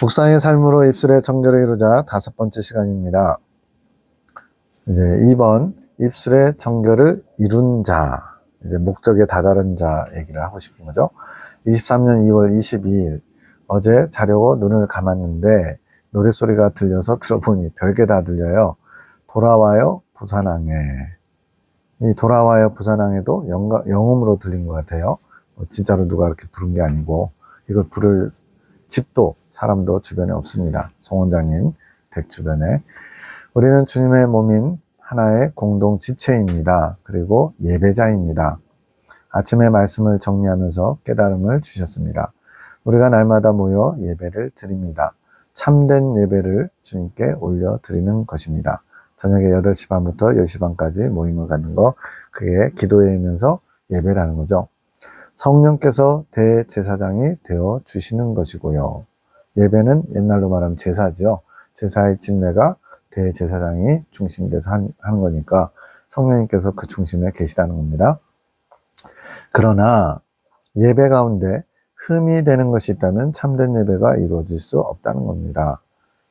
묵상의 삶으로 입술의 정결을 이루자 5번째 시간입니다. 이제 2번 입술의 정결을 이룬 자, 이제 목적에 다다른 자 얘기를 하고 싶은 거죠. 23년 2월 22일 어제 자려고 눈을 감았는데 노랫소리가 들려서 들어보니 별게 다 들려요. 돌아와요 부산항에. 이 돌아와요 부산항에도 영음으로 들린 것 같아요. 진짜로 누가 이렇게 부른 게 아니고 이걸 부를 집도 사람도 주변에 없습니다. 송 원장님 댁 주변에. 우리는 주님의 몸인 하나의 공동 지체입니다. 그리고 예배자입니다. 아침에 말씀을 정리하면서 깨달음을 주셨습니다. 우리가 날마다 모여 예배를 드립니다. 참된 예배를 주님께 올려드리는 것입니다. 저녁에 8시 반부터 10시 반까지 모임을 갖는 거, 그게 기도회이면서 예배라는 거죠. 성령께서 대제사장이 되어 주시는 것이고요. 예배는 옛날로 말하면 제사죠. 제사의 집례가 대제사장이 중심이 돼서 하는 거니까 성령님께서 그 중심에 계시다는 겁니다. 그러나 예배 가운데 흠이 되는 것이 있다면 참된 예배가 이루어질 수 없다는 겁니다.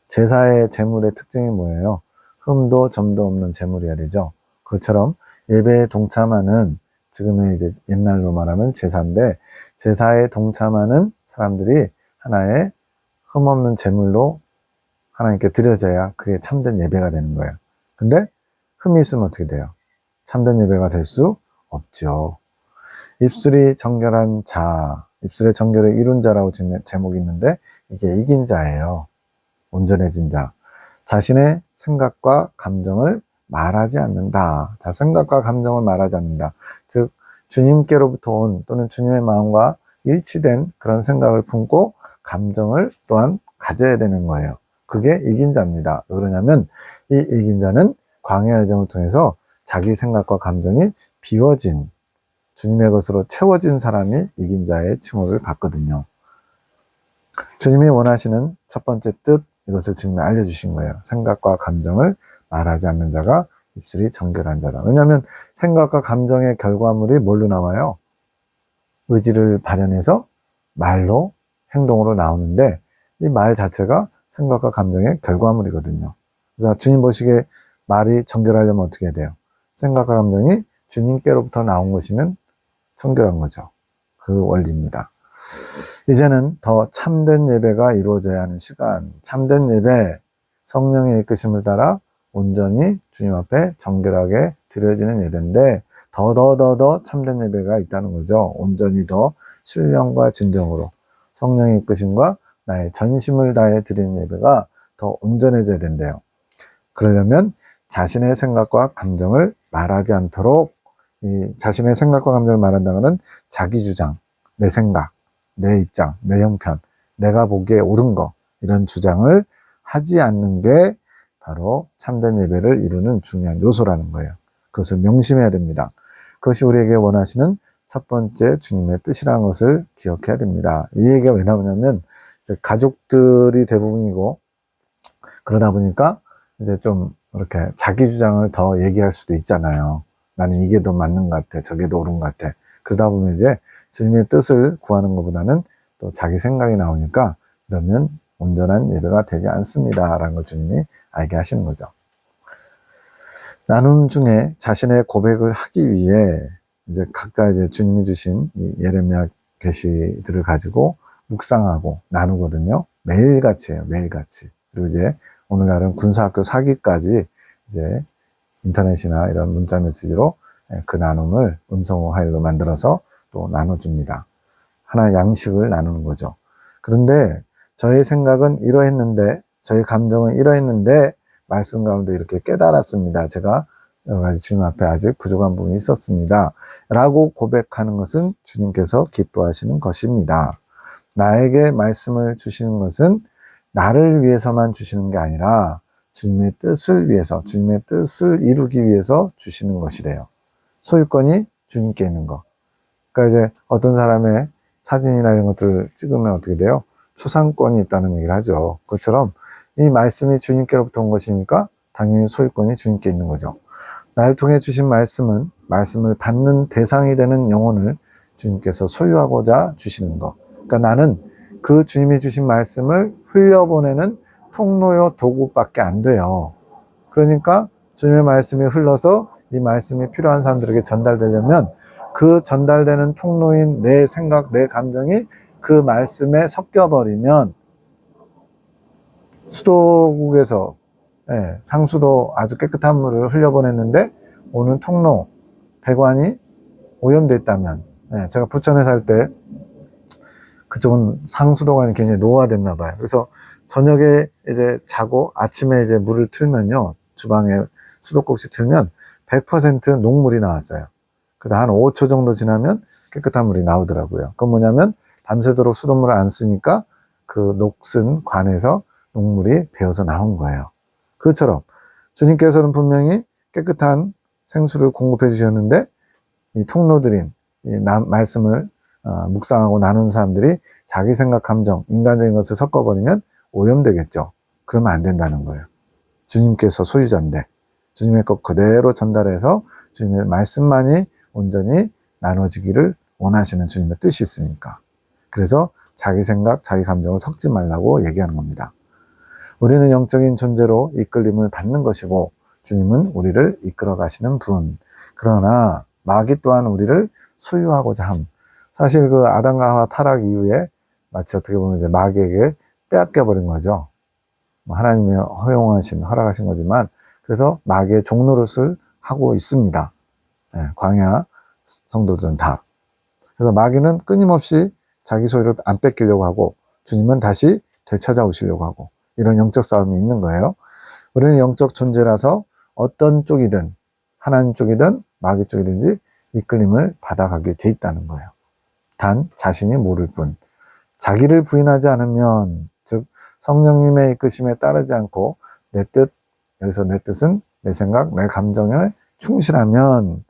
제사의 제물의 특징이 뭐예요? 흠도 점도 없는 제물이어야 되죠. 그것처럼 예배에 동참하는, 지금의 이제 옛날로 말하면 제사인데, 제사에 동참하는 사람들이 하나의 흠 없는 제물로 하나님께 드려져야 그게 참된 예배가 되는 거예요. 근데 흠이 있으면 어떻게 돼요? 참된 예배가 될 수 없죠. 입술이 정결한 자, 입술의 정결을 이룬 자라고 제목이 있는데 이게 이긴 자예요. 온전해진 자. 자신의 생각과 감정을 말하지 않는다. 자, 생각과 감정을 말하지 않는다. 즉 주님께로부터 온 또는 주님의 마음과 일치된 그런 생각을 품고 감정을 또한 가져야 되는 거예요. 그게 이긴 자입니다. 왜 그러냐면 이 이긴 자는 광야 여정을 통해서 자기 생각과 감정이 비워진, 주님의 것으로 채워진 사람이 이긴 자의 칭호를 받거든요. 주님이 원하시는 첫 번째 뜻, 이것을 주님이 알려주신 거예요. 생각과 감정을 말하지 않는 자가 입술이 정결한 자다. 왜냐하면 생각과 감정의 결과물이 뭘로 나와요? 의지를 발현해서 말로, 행동으로 나오는데 이 말 자체가 생각과 감정의 결과물이거든요. 그래서 주님 보시기에 말이 정결하려면 어떻게 해야 돼요? 생각과 감정이 주님께로부터 나온 것이면 정결한 거죠. 그 원리입니다. 이제는 더 참된 예배가 이루어져야 하는 시간. 참된 예배, 성령의 이끄심을 따라 온전히 주님 앞에 정결하게 드려지는 예배인데 더 참된 예배가 있다는 거죠. 온전히 더 신령과 진정으로 성령의 이끄심과 나의 전심을 다해 드리는 예배가 더 온전해져야 된대요. 그러려면 자신의 생각과 감정을 말하지 않도록, 이 자신의 생각과 감정을 말한다는 것은 자기 주장, 내 생각, 내 입장, 내 형편, 내가 보기에 옳은 거, 이런 주장을 하지 않는 게 바로 참된 예배를 이루는 중요한 요소라는 거예요. 그것을 명심해야 됩니다. 그것이 우리에게 원하시는 첫 번째 주님의 뜻이라는 것을 기억해야 됩니다. 이 얘기가 왜 나오냐면 이제 가족들이 대부분이고, 그러다 보니까 이제 좀 이렇게 자기 주장을 더 얘기할 수도 있잖아요. 나는 이게 더 맞는 것 같아, 저게 더 옳은 것 같아. 그러다 보면 이제 주님의 뜻을 구하는 것보다는 또 자기 생각이 나오니까 그러면 온전한 예배가 되지 않습니다 라는 걸 주님이 알게 하시는 거죠. 나눔 중에 자신의 고백을 하기 위해 이제 각자 이제 주님이 주신 이 예레미야 계시들을 가지고 묵상하고 나누거든요. 매일같이 해요. 매일같이. 그리고 이제 오늘날은 군사학교 사기까지 이제 인터넷이나 이런 문자 메시지로 그 나눔을 음성 파일로 만들어서 또 나눠줍니다. 하나의 양식을 나누는 거죠. 그런데 저의 생각은 이러했는데, 저의 감정은 이러했는데 말씀 가운데 이렇게 깨달았습니다. 제가 여러 가지 주님 앞에 아직 부족한 부분이 있었습니다 라고 고백하는 것은 주님께서 기뻐하시는 것입니다. 나에게 말씀을 주시는 것은 나를 위해서만 주시는 게 아니라 주님의 뜻을 위해서, 주님의 뜻을 이루기 위해서 주시는 것이래요. 소유권이 주님께 있는 거. 그러니까 이제 어떤 사람의 사진이나 이런 것들을 찍으면 어떻게 돼요? 초상권이 있다는 얘기를 하죠. 그것처럼 이 말씀이 주님께로부터 온 것이니까 당연히 소유권이 주님께 있는 거죠. 나를 통해 주신 말씀은 말씀을 받는 대상이 되는 영혼을 주님께서 소유하고자 주시는 거. 그러니까 나는 그 주님이 주신 말씀을 흘려보내는 통로요 도구밖에 안 돼요. 그러니까 주님의 말씀이 흘러서 이 말씀이 필요한 사람들에게 전달되려면 그 전달되는 통로인 내 생각, 내 감정이 그 말씀에 섞여버리면 수도국에서 상수도 아주 깨끗한 물을 흘려보냈는데 오는 통로, 배관이 오염돼 있다면, 제가 부천에 살 때 그쪽은 상수도관이 굉장히 노화됐나 봐요. 그래서 저녁에 이제 자고 아침에 이제 물을 틀면요, 주방에 수도꼭지 틀면 100% 녹물이 나왔어요. 그래서 한 5초 정도 지나면 깨끗한 물이 나오더라고요. 그건 뭐냐면 밤새도록 수돗물을 안 쓰니까 그 녹슨 관에서 녹물이 배어서 나온 거예요. 그처럼 주님께서는 분명히 깨끗한 생수를 공급해 주셨는데 이 통로들인 이 말씀을 묵상하고 나누는 사람들이 자기 생각, 감정, 인간적인 것을 섞어버리면 오염되겠죠. 그러면 안 된다는 거예요. 주님께서 소유자인데 주님의 것 그대로 전달해서 주님의 말씀만이 온전히 나눠지기를 원하시는 주님의 뜻이 있으니까. 그래서 자기 생각, 자기 감정을 섞지 말라고 얘기하는 겁니다. 우리는 영적인 존재로 이끌림을 받는 것이고 주님은 우리를 이끌어 가시는 분. 그러나 마귀 또한 우리를 소유하고자 함. 사실 그 아담과 하와 타락 이후에 마치 어떻게 보면 이제 마귀에게 빼앗겨 버린 거죠. 하나님이 허락하신 거지만 그래서 마귀의 종노릇을 하고 있습니다. 광야 성도들은 다. 그래서 마귀는 끊임없이 자기 소유를 안 뺏기려고 하고 주님은 다시 되찾아오시려고 하고 이런 영적 싸움이 있는 거예요. 우리는 영적 존재라서 어떤 쪽이든 하나님 쪽이든 마귀 쪽이든지 이끌림을 받아가게 돼 있다는 거예요. 단 자신이 모를 뿐. 자기를 부인하지 않으면, 즉 성령님의 이끄심에 따르지 않고 내 뜻, 여기서 내 뜻은 내 생각, 내 감정에 충실하면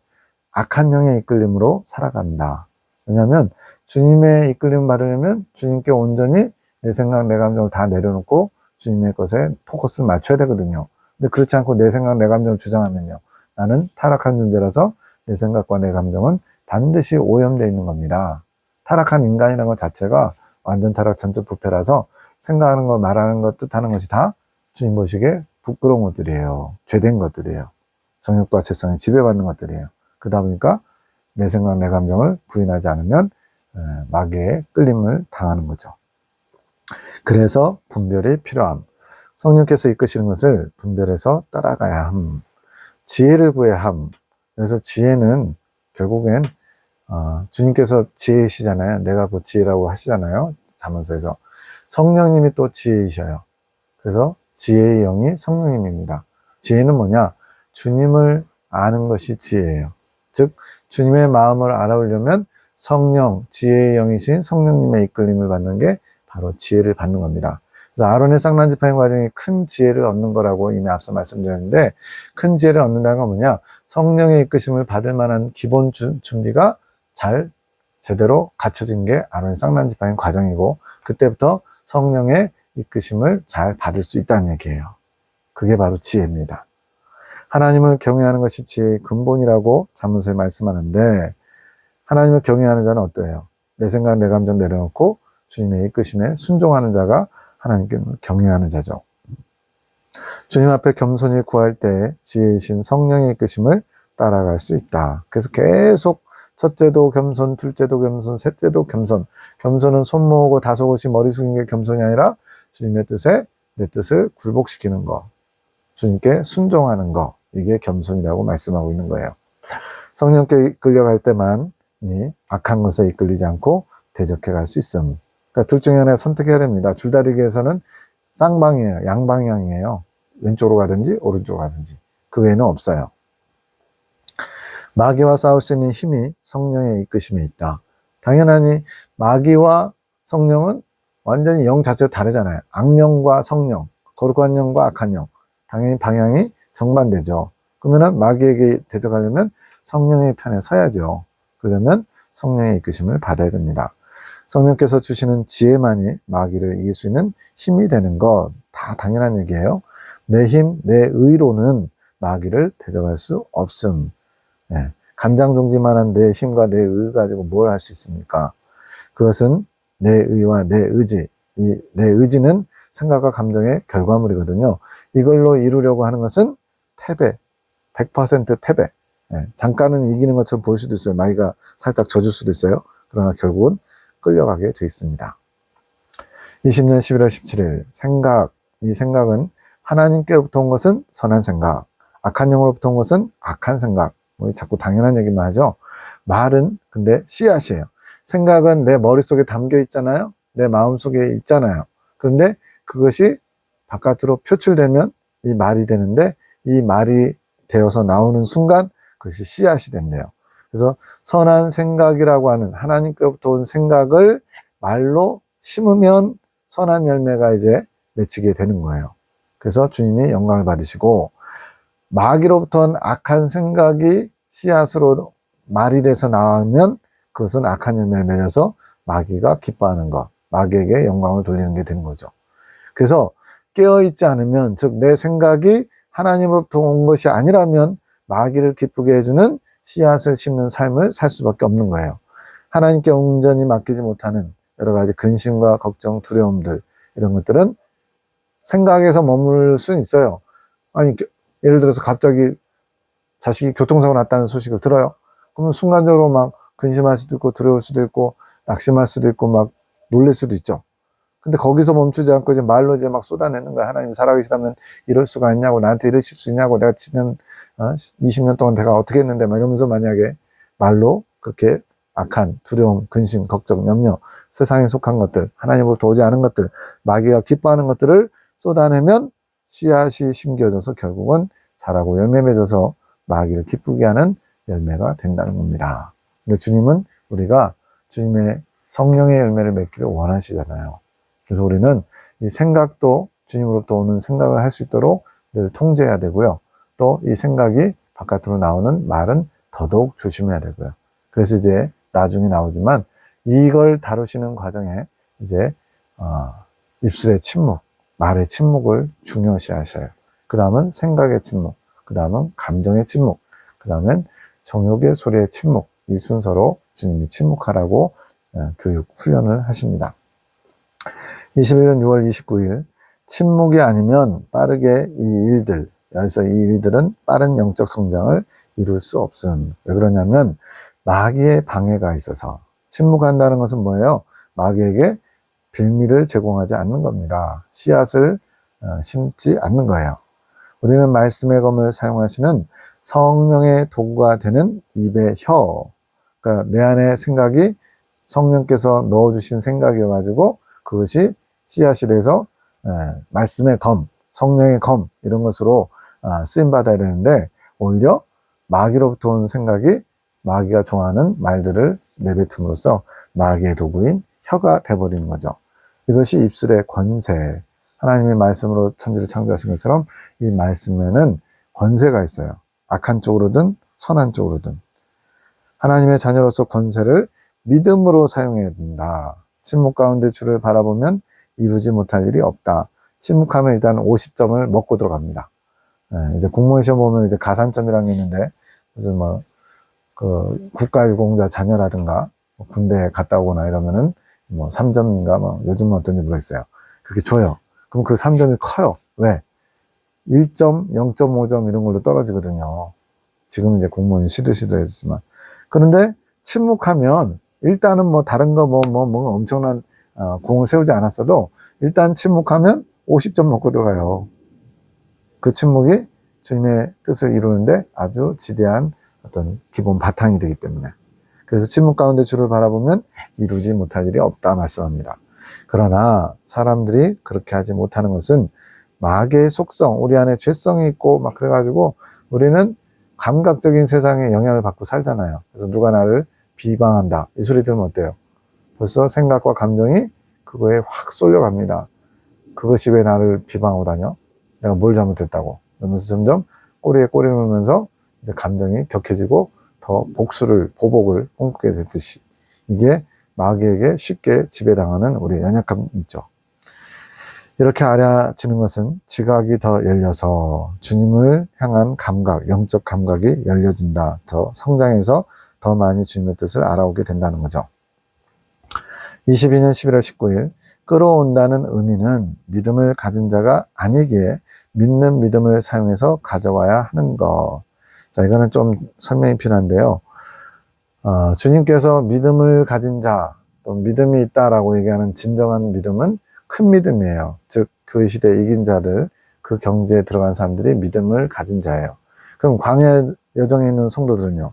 악한 영의 이끌림으로 살아간다. 왜냐하면 주님의 이끌림을 받으려면 주님께 온전히 내 생각, 내 감정을 다 내려놓고 주님의 것에 포커스를 맞춰야 되거든요. 근데 그렇지 않고 내 생각, 내 감정을 주장하면요, 나는 타락한 존재라서 내 생각과 내 감정은 반드시 오염되어 있는 겁니다. 타락한 인간이라는 것 자체가 완전 타락, 전적 부패라서 생각하는 것, 말하는 것, 뜻하는 것이 다 주님 보시기에 부끄러운 것들이에요. 죄된 것들이에요. 정욕과 죄성에 지배받는 것들이에요. 그러다 보니까 내 생각, 내 감정을 부인하지 않으면 마귀의 끌림을 당하는 거죠. 그래서 분별이 필요함. 성령께서 이끄시는 것을 분별해서 따라가야 함. 지혜를 구해야 함. 그래서 지혜는 결국엔 주님께서 지혜이시잖아요. 내가 그 지혜라고 하시잖아요. 잠언서에서. 성령님이 또 지혜이셔요. 그래서 지혜의 영이 성령님입니다. 지혜는 뭐냐? 주님을 아는 것이 지혜예요. 즉 주님의 마음을 알아보려면 성령, 지혜의 영이신 성령님의 이끌림을 받는 게 바로 지혜를 받는 겁니다. 그래서 아론의 쌍난지파인 과정이 큰 지혜를 얻는 거라고 이미 앞서 말씀드렸는데, 큰 지혜를 얻는다는 건 뭐냐? 성령의 이끄심을 받을 만한 기본 준비가 잘 제대로 갖춰진 게 아론의 쌍난지파인 과정이고, 그때부터 성령의 이끄심을 잘 받을 수 있다는 얘기예요. 그게 바로 지혜입니다. 하나님을 경외하는 것이 지혜의 근본이라고 잠언서에 말씀하는데, 하나님을 경외하는 자는 어떠해요? 내 생각, 내 감정 내려놓고 주님의 이끄심에 순종하는 자가 하나님께 경외하는 자죠. 주님 앞에 겸손히 구할 때 지혜이신 성령의 이끄심을 따라갈 수 있다. 그래서 계속 첫째도 겸손, 둘째도 겸손, 셋째도 겸손. 겸손은 손 모으고 다소곳이 머리 숙이는 게 겸손이 아니라 주님의 뜻에 내 뜻을 굴복시키는 거, 주님께 순종하는 거, 이게 겸손이라고 말씀하고 있는 거예요. 성령께 이끌려갈 때만 악한 것에 이끌리지 않고 대적해 갈 수 있음. 그러니까 둘 중에 하나 선택해야 됩니다. 줄다리기에서는 쌍방이에요. 양방향이에요. 왼쪽으로 가든지 오른쪽으로 가든지. 그 외에는 없어요. 마귀와 싸울 수 있는 힘이 성령의 이끄심에 있다. 당연하니 마귀와 성령은 완전히 영 자체가 다르잖아요. 악령과 성령, 거룩한 영과 악한 영. 당연히 방향이 정반대죠. 그러면 마귀에게 대적하려면 성령의 편에 서야죠. 그러려면 성령의 이끄심을 받아야 됩니다. 성령께서 주시는 지혜만이 마귀를 이길 수 있는 힘이 되는 것, 다 당연한 얘기예요. 내 힘, 내 의로는 마귀를 대적할 수 없음. 간장종지만한 내 힘과 내 의 가지고 뭘 할 수 있습니까? 그것은 내 의와 내 의지, 이 내 의지는 생각과 감정의 결과물이거든요. 이걸로 이루려고 하는 것은 패배, 100% 패배. 예, 잠깐은 이기는 것처럼 보일 수도 있어요. 마귀가 살짝 져줄 수도 있어요. 그러나 결국은 끌려가게 돼 있습니다. 20년 11월 17일 이 생각은 하나님께로부터 온 것은 선한 생각, 악한 영으로부터 온 것은 악한 생각. 뭐 자꾸 당연한 얘기만 하죠. 말은 근데 씨앗이에요. 생각은 내 머릿속에 담겨 있잖아요. 내 마음속에 있잖아요. 그런데 그것이 바깥으로 표출되면 이 말이 되는데, 이 말이 되어서 나오는 순간 그것이 씨앗이 된대요. 그래서 선한 생각이라고 하는 하나님께로부터 온 생각을 말로 심으면 선한 열매가 이제 맺히게 되는 거예요. 그래서 주님이 영광을 받으시고, 마귀로부터 온 악한 생각이 씨앗으로 말이 돼서 나오면 그것은 악한 열매를 맺어서 마귀가 기뻐하는 것, 마귀에게 영광을 돌리는 게 되는 거죠. 그래서 깨어있지 않으면, 즉 내 생각이 하나님으로부터 온 것이 아니라면 마귀를 기쁘게 해주는 씨앗을 심는 삶을 살 수밖에 없는 거예요. 하나님께 온전히 맡기지 못하는 여러 가지 근심과 걱정, 두려움들, 이런 것들은 생각에서 머물 수는 있어요. 아니, 예를 들어서 갑자기 자식이 교통사고 났다는 소식을 들어요. 그러면 순간적으로 막 근심할 수도 있고 두려울 수도 있고 낙심할 수도 있고 막 놀랄 수도 있죠. 근데 거기서 멈추지 않고 이제 말로 이제 막 쏟아내는 거야. 하나님 살아계시다면 이럴 수가 있냐고, 나한테 이러실 수 있냐고, 내가 지난 20년 동안 내가 어떻게 했는데, 막 이러면서 만약에 말로 그렇게 악한 두려움, 근심, 걱정, 염려, 세상에 속한 것들, 하나님으로부터 오지 않은 것들, 마귀가 기뻐하는 것들을 쏟아내면 씨앗이 심겨져서 결국은 자라고 열매 맺어서 마귀를 기쁘게 하는 열매가 된다는 겁니다. 근데 주님은 우리가 주님의 성령의 열매를 맺기를 원하시잖아요. 그래서 우리는 이 생각도 주님으로부터 오는 생각을 할 수 있도록 늘 통제해야 되고요. 또 이 생각이 바깥으로 나오는 말은 더더욱 조심해야 되고요. 그래서 이제 나중에 나오지만 이걸 다루시는 과정에 이제 입술의 침묵, 말의 침묵을 중요시 하셔요. 그 다음은 생각의 침묵, 그 다음은 감정의 침묵, 그 다음엔 정욕의 소리의 침묵, 이 순서로 주님이 침묵하라고 교육 훈련을 하십니다. 21년 6월 29일 침묵이 아니면 빠르게 이 일들, 여기서 이 일들은 빠른 영적 성장을 이룰 수 없음. 왜 그러냐면 마귀의 방해가 있어서. 침묵한다는 것은 뭐예요? 마귀에게 빌미를 제공하지 않는 겁니다. 씨앗을 심지 않는 거예요. 우리는 말씀의 검을 사용하시는 성령의 도구가 되는 입의 혀, 그러니까 내 안에 생각이 성령께서 넣어주신 생각이어가지고 그것이 씨앗이 돼서 말씀의 검, 성령의 검, 이런 것으로 쓰임받아야 되는데, 오히려 마귀로부터 온 생각이 마귀가 좋아하는 말들을 내뱉음으로써 마귀의 도구인 혀가 돼버리는 거죠. 이것이 입술의 권세, 하나님의 말씀으로 천지를 창조하신 것처럼 이 말씀에는 권세가 있어요. 악한 쪽으로든 선한 쪽으로든. 하나님의 자녀로서 권세를 믿음으로 사용해야 된다. 침묵 가운데 주를 바라보면 이루지 못할 일이 없다. 침묵하면 일단 50점을 먹고 들어갑니다. 이제 공무원 시험 보면 이제 가산점이라는 게 있는데, 요즘 국가유공자 자녀라든가, 군대에 갔다 오거나 이러면은 3점인가, 요즘은 어떤지 모르겠어요. 그렇게 줘요. 그럼 그 3점이 커요. 왜? 1점, 0.5점 이런 걸로 떨어지거든요. 지금 이제 공무원이 시들시들했지만. 그런데 침묵하면 일단은 다른 거 엄청난 공을 세우지 않았어도 일단 침묵하면 50점 먹고 들어가요. 그 침묵이 주님의 뜻을 이루는데 아주 지대한 어떤 기본 바탕이 되기 때문에. 그래서 침묵 가운데 주를 바라보면 이루지 못할 일이 없다 말씀합니다. 그러나 사람들이 그렇게 하지 못하는 것은 마귀의 속성, 우리 안에 죄성이 있고 막 그래가지고 우리는 감각적인 세상에 영향을 받고 살잖아요. 그래서 누가 나를 비방한다, 이 소리 들으면 어때요? 벌써 생각과 감정이 그거에 확 쏠려갑니다. 그것이 왜 나를 비방하고 다녀? 내가 뭘 잘못했다고? 그러면서 점점 꼬리에 꼬리를 물면서 이제 감정이 격해지고 더 보복을 꿈꾸게 됐듯이, 이게 마귀에게 쉽게 지배당하는 우리 연약함이 있죠. 이렇게 알아지는 것은 지각이 더 열려서 주님을 향한 감각, 영적 감각이 열려진다. 더 성장해서 더 많이 주님의 뜻을 알아오게 된다는 거죠. 22년 11월 19일 끌어온다는 의미는 믿음을 가진 자가 아니기에 믿는 믿음을 사용해서 가져와야 하는 것. 자, 이거는 좀 설명이 필요한데요. 주님께서 믿음을 가진 자, 또 믿음이 있다라고 얘기하는 진정한 믿음은 큰 믿음이에요. 즉, 그 시대에 이긴 자들, 그 경지에 들어간 사람들이 믿음을 가진 자예요. 그럼 광야 여정에 있는 성도들은요,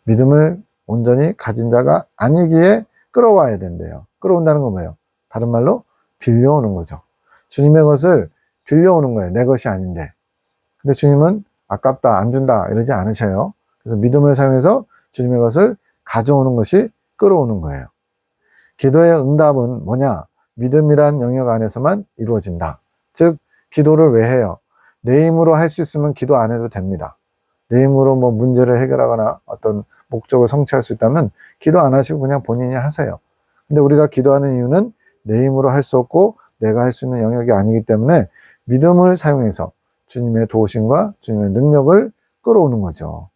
믿음을 온전히 가진 자가 아니기에 끌어와야 된대요. 끌어온다는 건 뭐예요? 다른 말로 빌려오는 거죠. 주님의 것을 빌려오는 거예요. 내 것이 아닌데. 근데 주님은 아깝다, 안 준다 이러지 않으셔요. 그래서 믿음을 사용해서 주님의 것을 가져오는 것이 끌어오는 거예요. 기도의 응답은 뭐냐? 믿음이란 영역 안에서만 이루어진다. 즉, 기도를 왜 해요? 내 힘으로 할 수 있으면 기도 안 해도 됩니다. 내 힘으로 뭐 문제를 해결하거나 어떤 목적을 성취할 수 있다면 기도 안 하시고 그냥 본인이 하세요. 근데 우리가 기도하는 이유는 내 힘으로 할 수 없고 내가 할 수 있는 영역이 아니기 때문에 믿음을 사용해서 주님의 도우심과 주님의 능력을 끌어오는 거죠.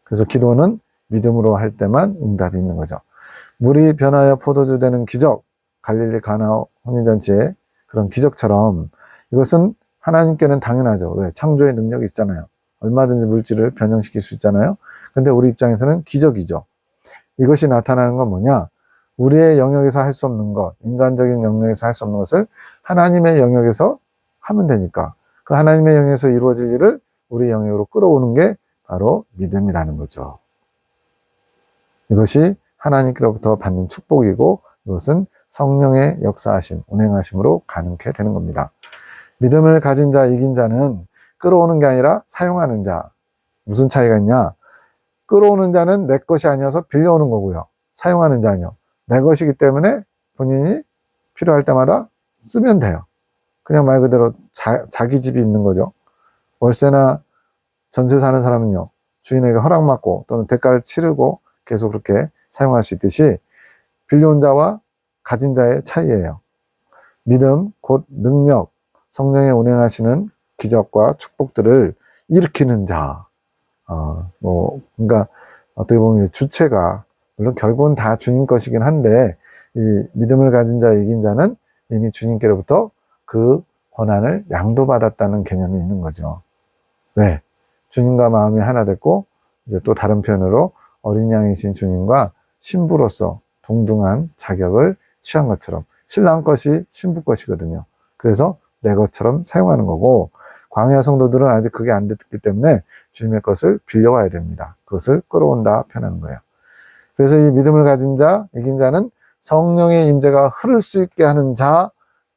그래서 기도는 믿음으로 할 때만 응답이 있는 거죠. 물이 변하여 포도주 되는 기적, 갈릴리 가나 혼인잔치의 그런 기적처럼 이것은 하나님께는 당연하죠. 왜? 창조의 능력이 있잖아요. 얼마든지 물질을 변형시킬 수 있잖아요. 근데 우리 입장에서는 기적이죠. 이것이 나타나는 건 뭐냐? 우리의 영역에서 할 수 없는 것, 인간적인 영역에서 할 수 없는 것을 하나님의 영역에서 하면 되니까 그 하나님의 영역에서 이루어질 일을 우리 영역으로 끌어오는 게 바로 믿음이라는 거죠. 이것이 하나님께로부터 받는 축복이고 이것은 성령의 역사하심, 운행하심으로 가능케 되는 겁니다. 믿음을 가진 자, 이긴 자는 끌어오는 게 아니라 사용하는 자. 무슨 차이가 있냐? 끌어오는 자는 내 것이 아니어서 빌려오는 거고요. 사용하는 자는요, 내 것이기 때문에 본인이 필요할 때마다 쓰면 돼요. 그냥 말 그대로 자기 집이 있는 거죠. 월세나 전세 사는 사람은요, 주인에게 허락받고 또는 대가를 치르고 계속 그렇게 사용할 수 있듯이 빌려온 자와 가진 자의 차이예요. 믿음, 곧 능력, 성령의 운행하시는 기적과 축복들을 일으키는 자. 그러니까 어떻게 보면 주체가 물론 결국은 다 주님 것이긴 한데 이 믿음을 가진 자, 이긴 자는 이미 주님께로부터 그 권한을 양도받았다는 개념이 있는 거죠. 왜? 주님과 마음이 하나 됐고 이제 또 다른 표현으로 어린 양이신 주님과 신부로서 동등한 자격을 취한 것처럼 신랑 것이 신부 것이거든요. 그래서 내 것처럼 사용하는 거고 광야 성도들은 아직 그게 안 됐기 때문에 주님의 것을 빌려와야 됩니다. 그것을 끌어온다 표현하는 거예요. 그래서 이 믿음을 가진 자, 이긴 자는 성령의 임재가 흐를 수 있게 하는 자,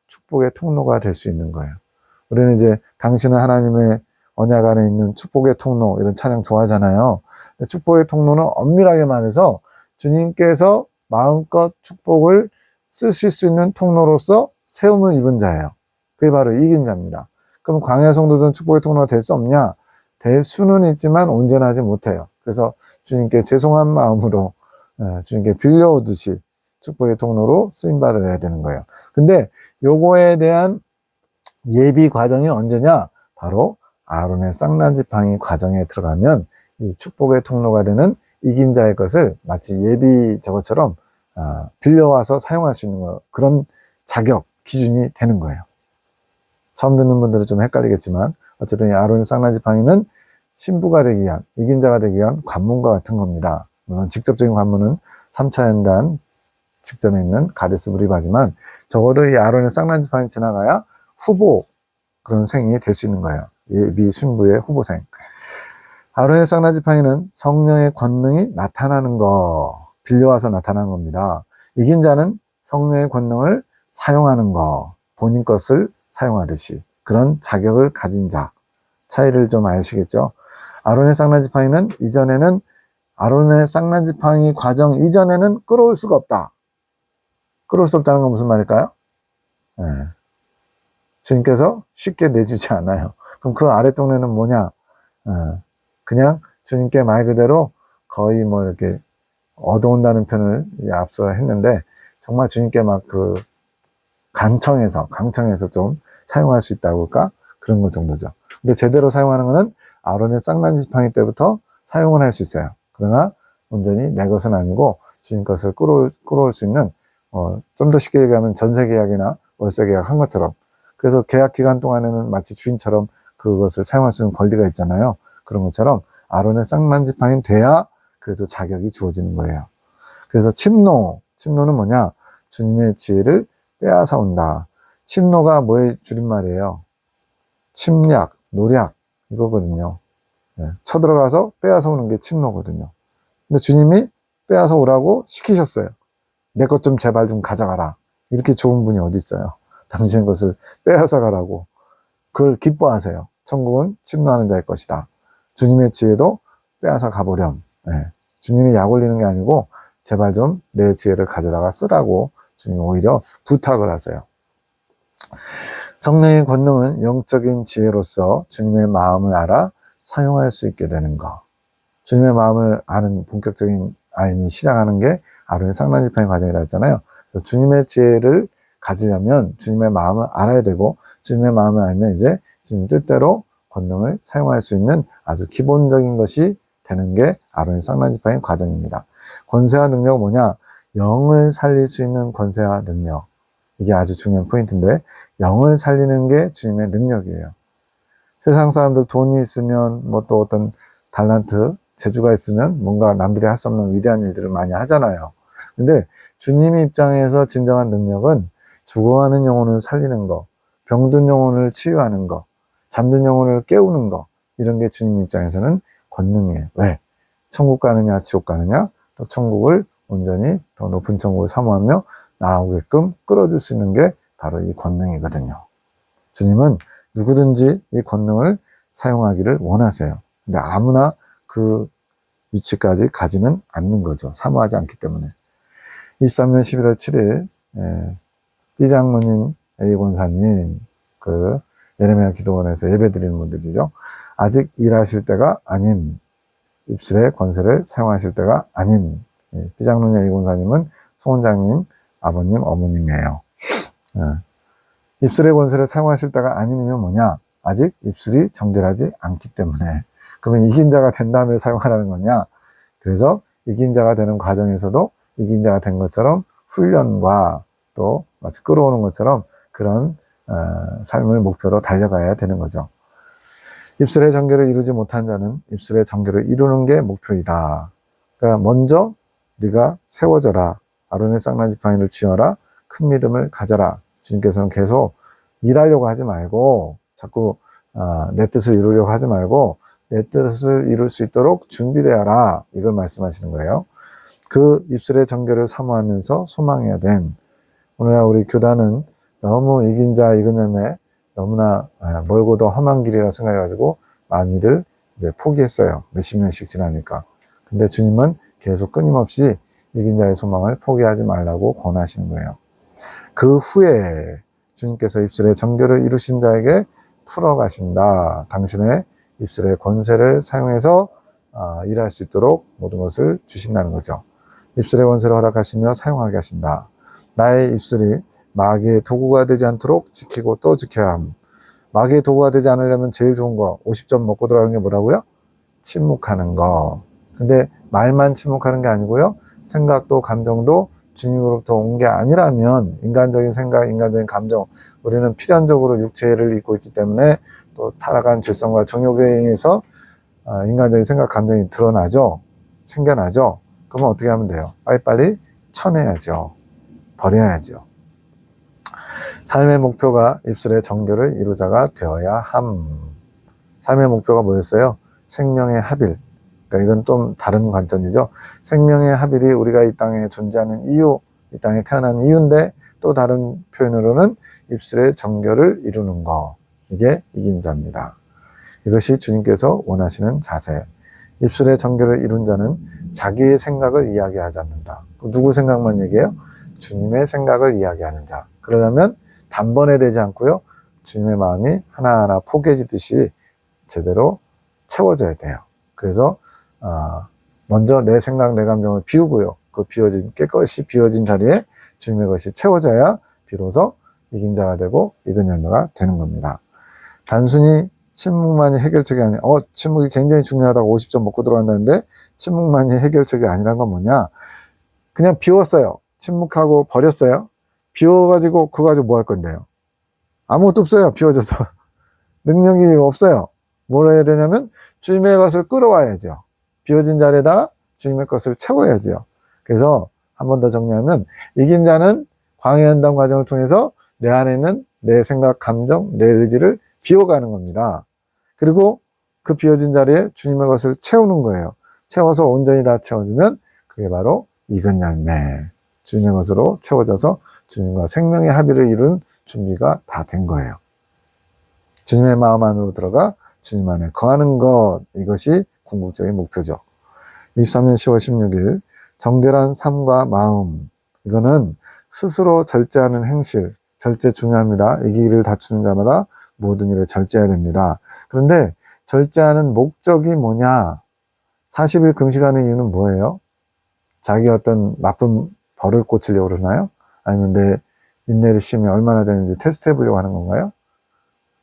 축복의 통로가 될 수 있는 거예요. 우리는 이제 당신은 하나님의 언약 안에 있는 축복의 통로 이런 찬양 좋아하잖아요. 축복의 통로는 엄밀하게 말해서 주님께서 마음껏 축복을 쓰실 수 있는 통로로서 세움을 입은 자예요. 그게 바로 이긴 자입니다. 그럼 광야 성도들은 축복의 통로가 될 수 없냐? 될 수는 있지만 온전하지 못해요. 그래서 주님께 죄송한 마음으로 주님께 빌려오듯이 축복의 통로로 쓰임받아야 되는 거예요. 근데 요거에 대한 예비 과정이 언제냐? 바로 아론의 쌍난지팡이 과정에 들어가면 이 축복의 통로가 되는 이긴 자의 것을 마치 예비 저것처럼 빌려와서 사용할 수 있는 거, 그런 자격, 기준이 되는 거예요. 처음 듣는 분들은 좀 헷갈리겠지만 어쨌든 이 아론의 쌍난지팡이는 신부가 되기 위한, 이긴 자가 되기 위한 관문과 같은 겁니다. 물론 직접적인 관문은 3차 연단 직전에 있는 가데스 브리바지만 적어도 이 아론의 쌍난지팡이 지나가야 후보 그런 생이 될 수 있는 거예요. 예비 신부의 후보생. 아론의 쌍난지팡이는 성령의 권능이 나타나는 거, 빌려와서 나타나는 겁니다. 이긴 자는 성령의 권능을 사용하는 거, 본인 것을 사용하듯이 그런 자격을 가진 자. 차이를 좀 아시겠죠? 아론의 쌍난지팡이는 이전에는 아론의 쌍난지팡이 과정 이전에는 끌어올 수가 없다. 끌어올 수 없다는 건 무슨 말일까요? 네. 주님께서 쉽게 내주지 않아요. 그럼 그 아랫동네는 뭐냐? 그냥 주님께 말 그대로 거의 뭐 이렇게 얻어온다는 표현을 앞서 했는데 정말 주님께 막 그 강청해서 좀 사용할 수 있다고 할까? 그런 것 정도죠. 근데 제대로 사용하는 거는 아론의 쌍난지팡이 때부터 사용을 할 수 있어요. 그러나 온전히 내 것은 아니고 주님 것을 끌어올 수 있는 좀 더 쉽게 얘기하면 전세 계약이나 월세 계약 한 것처럼. 그래서 계약 기간 동안에는 마치 주인처럼 그것을 사용할 수 있는 권리가 있잖아요. 그런 것처럼 아론의 쌍난지팡이는 돼야 그래도 자격이 주어지는 거예요. 그래서 침노는 뭐냐? 주님의 지혜를 빼앗아 온다. 침노가 뭐의 줄임말이에요? 침략, 노략 이거거든요. 쳐들어가서 빼앗아 오는 게 침노거든요. 근데 주님이 빼앗아 오라고 시키셨어요. 내 것 좀 제발 좀 가져가라. 이렇게 좋은 분이 어디 있어요? 당신의 것을 빼앗아 가라고. 그걸 기뻐하세요. 천국은 침노하는 자의 것이다. 주님의 지혜도 빼앗아 가보렴. 주님이 약 올리는 게 아니고 제발 좀 내 지혜를 가져다가 쓰라고 주님이 오히려 부탁을 하세요. 성령의 권능은 영적인 지혜로서 주님의 마음을 알아 사용할 수 있게 되는 것. 주님의 마음을 아는 본격적인 알미 시작하는 게 아론의 쌍난지팡이 과정이라 했잖아요. 그래서 주님의 지혜를 가지려면 주님의 마음을 알아야 되고, 주님의 마음을 알면 이제 주님 뜻대로 권능을 사용할 수 있는 아주 기본적인 것이 되는 게 아론의 쌍난지팡이 과정입니다. 권세와 능력은 뭐냐? 영을 살릴 수 있는 권세와 능력. 이게 아주 중요한 포인트인데, 영을 살리는 게 주님의 능력이에요. 세상 사람들 돈이 있으면 뭐 또 어떤 달란트, 재주가 있으면 뭔가 남들이 할 수 없는 위대한 일들을 많이 하잖아요. 근데 주님 입장에서 진정한 능력은 죽어가는 영혼을 살리는 거, 병든 영혼을 치유하는 거, 잠든 영혼을 깨우는 거, 이런 게 주님 입장에서는 권능이에요. 왜? 천국 가느냐 지옥 가느냐, 또 천국을 온전히 더 높은 천국을 사모하며 나아오게끔 끌어줄 수 있는 게 바로 이 권능이거든요. 주님은 누구든지 이 권능을 사용하기를 원하세요. 근데 아무나 그 위치까지 가지는 않는 거죠. 사모하지 않기 때문에. 23년 11월 7일 B장로님, A 권사님, 그 예레미야 기도원에서 예배드리는 분들이죠. 아직 일하실 때가 아님, 입술의 권세를 사용하실 때가 아님. B장로님, A 권사님은 송원장님, 아버님, 어머님이에요. 입술의 권세를 사용하실 때가 아니면 뭐냐? 아직 입술이 정결하지 않기 때문에. 그러면 이긴 자가 된 다음에 사용하라는 거냐? 그래서 이긴 자가 되는 과정에서도 이긴 자가 된 것처럼 훈련과 또 마치 끌어오는 것처럼 그런 삶을 목표로 달려가야 되는 거죠. 입술의 정결을 이루지 못한 자는 입술의 정결을 이루는 게 목표이다. 그러니까 먼저 네가 세워져라. 아론의 쌍난지팡이를 쥐어라. 큰 믿음을 가져라. 주님께서는 계속 일하려고 하지 말고 자꾸 내 뜻을 이루려고 하지 말고 내 뜻을 이룰 수 있도록 준비되어라. 이걸 말씀하시는 거예요. 그 입술의 정결을 사모하면서 소망해야 됨. 오늘날 우리 교단은 너무 이긴 자 이그념에 너무나 멀고도 험한 길이라 생각해가지고 많이들 이제 포기했어요. 몇십 년씩 지나니까. 근데 주님은 계속 끊임없이 이긴 자의 소망을 포기하지 말라고 권하시는 거예요. 그 후에 주님께서 입술의 정결을 이루신 자에게 풀어가신다. 당신의 입술의 권세를 사용해서 일할 수 있도록 모든 것을 주신다는 거죠. 입술의 권세를 허락하시며 사용하게 하신다. 나의 입술이 마귀의 도구가 되지 않도록 지키고 또 지켜야 함. 마귀의 도구가 되지 않으려면 제일 좋은 거 50점 먹고 들어가는 게 뭐라고요? 침묵하는 거. 근데 말만 침묵하는 게 아니고요. 생각도 감정도 주님으로부터 온 게 아니라면 인간적인 생각, 인간적인 감정, 우리는 필연적으로 육체를 입고 있기 때문에 또 타락한 죄성과 정욕에 의해서 인간적인 생각, 감정이 드러나죠. 생겨나죠. 그러면 어떻게 하면 돼요? 빨리빨리 쳐내야죠. 버려야죠. 삶의 목표가 입술의 정결을 이루자가 되어야 함. 삶의 목표가 뭐였어요? 생명의 합일. 그러니까 이건 좀 다른 관점이죠. 생명의 합일이 우리가 이 땅에 존재하는 이유, 이 땅에 태어난 이유인데 또 다른 표현으로는 입술의 정결을 이루는 거. 이게 이긴 자입니다. 이것이 주님께서 원하시는 자세. 입술의 정결을 이룬 자는 자기의 생각을 이야기하지 않는다. 누구 생각만 얘기해요? 주님의 생각을 이야기하는 자. 그러려면 단번에 되지 않고요. 주님의 마음이 하나하나 포개지듯이 제대로 채워져야 돼요. 그래서 먼저 내 생각, 내 감정을 비우고요. 그 깨끗이 비워진 자리에 주님의 것이 채워져야 비로소 이긴 자가 되고 이근 열매가 되는 겁니다. 단순히 침묵만이 해결책이 아니라, 침묵이 굉장히 중요하다고 50점 먹고 들어간다는데 침묵만이 해결책이 아니란 건 뭐냐? 그냥 비웠어요. 침묵하고 버렸어요. 비워가지고 그거 가지고 뭐 할 건데요? 아무것도 없어요. 비워져서. 능력이 없어요. 뭘 해야 되냐면 주님의 것을 끌어와야죠. 비워진 자리에다 주님의 것을 채워야죠. 그래서 한 번 더 정리하면 이긴 자는 광야 연단 과정을 통해서 내 안에 있는 내 생각, 감정, 내 의지를 비워가는 겁니다. 그리고 그 비워진 자리에 주님의 것을 채우는 거예요. 채워서 온전히 다 채워지면 그게 바로 익은 열매. 주님의 것으로 채워져서 주님과 생명의 합의를 이룬 준비가 다 된 거예요. 주님의 마음 안으로 들어가 주님 안에 거하는 것, 이것이 궁극적인 목표죠. 23년 10월 16일 정결한 삶과 마음, 이거는 스스로 절제하는 행실, 절제 중요합니다. 이기기를 다투는 자마다 모든 일을 절제해야 됩니다. 그런데 절제하는 목적이 뭐냐? 40일 금식하는 이유는 뭐예요? 자기 어떤 나쁜 벌을 고치려고 그러나요? 아니면 내 인내를 심이 얼마나 되는지 테스트 해보려고 하는 건가요?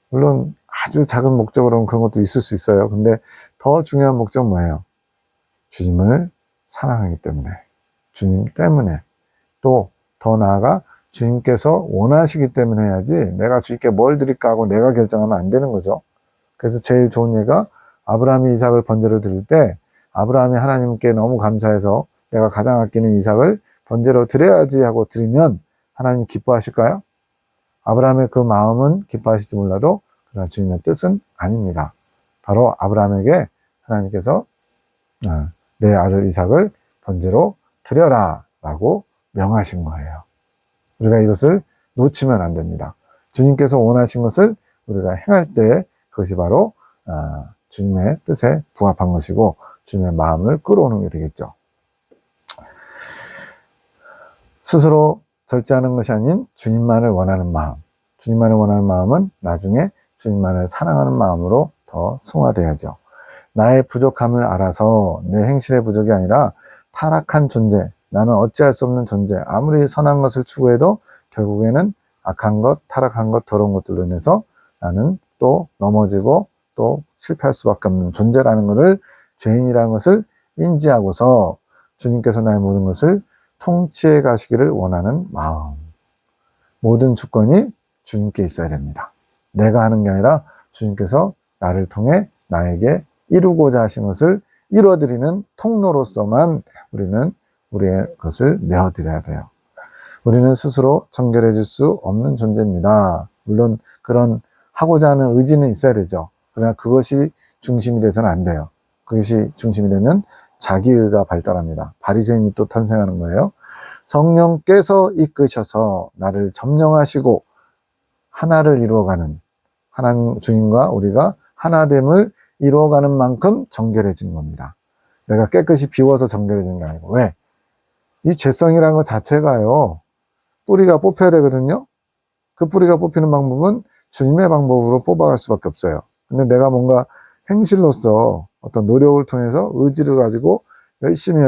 물론 아주 작은 목적으로는 그런 것도 있을 수 있어요. 근데 더 중요한 목적은 뭐예요? 주님을 사랑하기 때문에, 주님 때문에, 또 더 나아가 주님께서 원하시기 때문에 해야지 내가 주님께 뭘 드릴까 하고 내가 결정하면 안 되는 거죠. 그래서 제일 좋은 예가 아브라함이 이삭을 번제로 드릴 때 아브라함이 하나님께 너무 감사해서 내가 가장 아끼는 이삭을 번제로 드려야지 하고 드리면 하나님 기뻐하실까요? 아브라함의 그 마음은 기뻐하실지 몰라도 그러나 주님의 뜻은 아닙니다. 바로 아브라함에게 하나님께서 내 아들 이삭을 번제로 드려라 라고 명하신 거예요. 우리가 이것을 놓치면 안 됩니다. 주님께서 원하신 것을 우리가 행할 때 그것이 바로 주님의 뜻에 부합한 것이고 주님의 마음을 끌어오는 게 되겠죠. 스스로 절제하는 것이 아닌 주님만을 원하는 마음, 주님만을 원하는 마음은 나중에 주님만을 사랑하는 마음으로 더 승화돼야죠. 나의 부족함을 알아서 내 행실의 부족이 아니라 타락한 존재, 나는 어찌할 수 없는 존재, 아무리 선한 것을 추구해도 결국에는 악한 것, 타락한 것, 더러운 것들로 인해서 나는 또 넘어지고 또 실패할 수밖에 없는 존재라는 것을, 죄인이라는 것을 인지하고서 주님께서 나의 모든 것을 통치해 가시기를 원하는 마음. 모든 주권이 주님께 있어야 됩니다. 내가 하는 게 아니라 주님께서 나를 통해 나에게 이루고자 하신 것을 이루어드리는 통로로서만 우리는 우리의 것을 내어드려야 돼요. 우리는 스스로 정결해질 수 없는 존재입니다. 물론 그런 하고자 하는 의지는 있어야 되죠. 그러나 그것이 중심이 돼서는 안 돼요. 그것이 중심이 되면 자기의가 발달합니다. 바리새인이 또 탄생하는 거예요. 성령께서 이끄셔서 나를 점령하시고 하나를 이루어가는, 하나님 주님과 우리가 하나됨을 이루어가는 만큼 정결해지는 겁니다. 내가 깨끗이 비워서 정결해지는 게 아니고. 왜? 이 죄성이라는 것 자체가요, 뿌리가 뽑혀야 되거든요. 그 뿌리가 뽑히는 방법은 주님의 방법으로 뽑아갈 수밖에 없어요. 근데 내가 뭔가 행실로서 어떤 노력을 통해서 의지를 가지고 열심히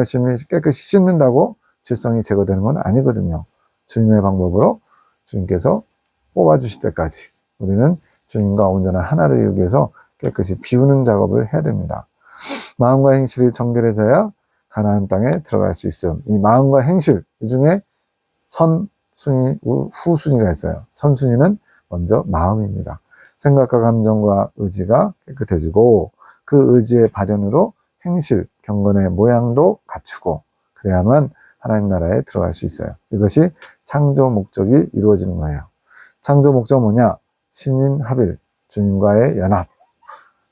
깨끗이 씻는다고 죄성이 제거되는 건 아니거든요. 주님의 방법으로 주님께서 뽑아주실 때까지 우리는 주님과 온전한 하나를 이루기 위해서 깨끗이 비우는 작업을 해야 됩니다. 마음과 행실이 정결해져야 가나안 땅에 들어갈 수 있음. 이 마음과 행실, 이 중에 선순위, 후순위가 있어요. 선순위는 먼저 마음입니다. 생각과 감정과 의지가 깨끗해지고 그 의지의 발현으로 행실, 경건의 모양도 갖추고 그래야만 하나님 나라에 들어갈 수 있어요. 이것이 창조 목적이 이루어지는 거예요. 창조 목적은 뭐냐? 신인 합일, 주님과의 연합.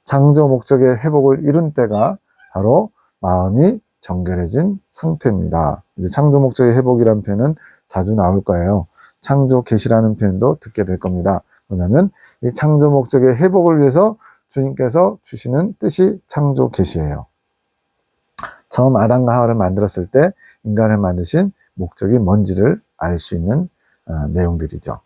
창조 목적의 회복을 이룬 때가 바로 마음이 정결해진 상태입니다. 이제 창조 목적의 회복이라는 표현은 자주 나올 거예요. 창조 계시라는 표현도 듣게 될 겁니다. 뭐냐면 이 창조 목적의 회복을 위해서 주님께서 주시는 뜻이 창조 계시예요. 처음 아담과 하와를 만들었을 때 인간을 만드신 목적이 뭔지를 알 수 있는 내용들이죠.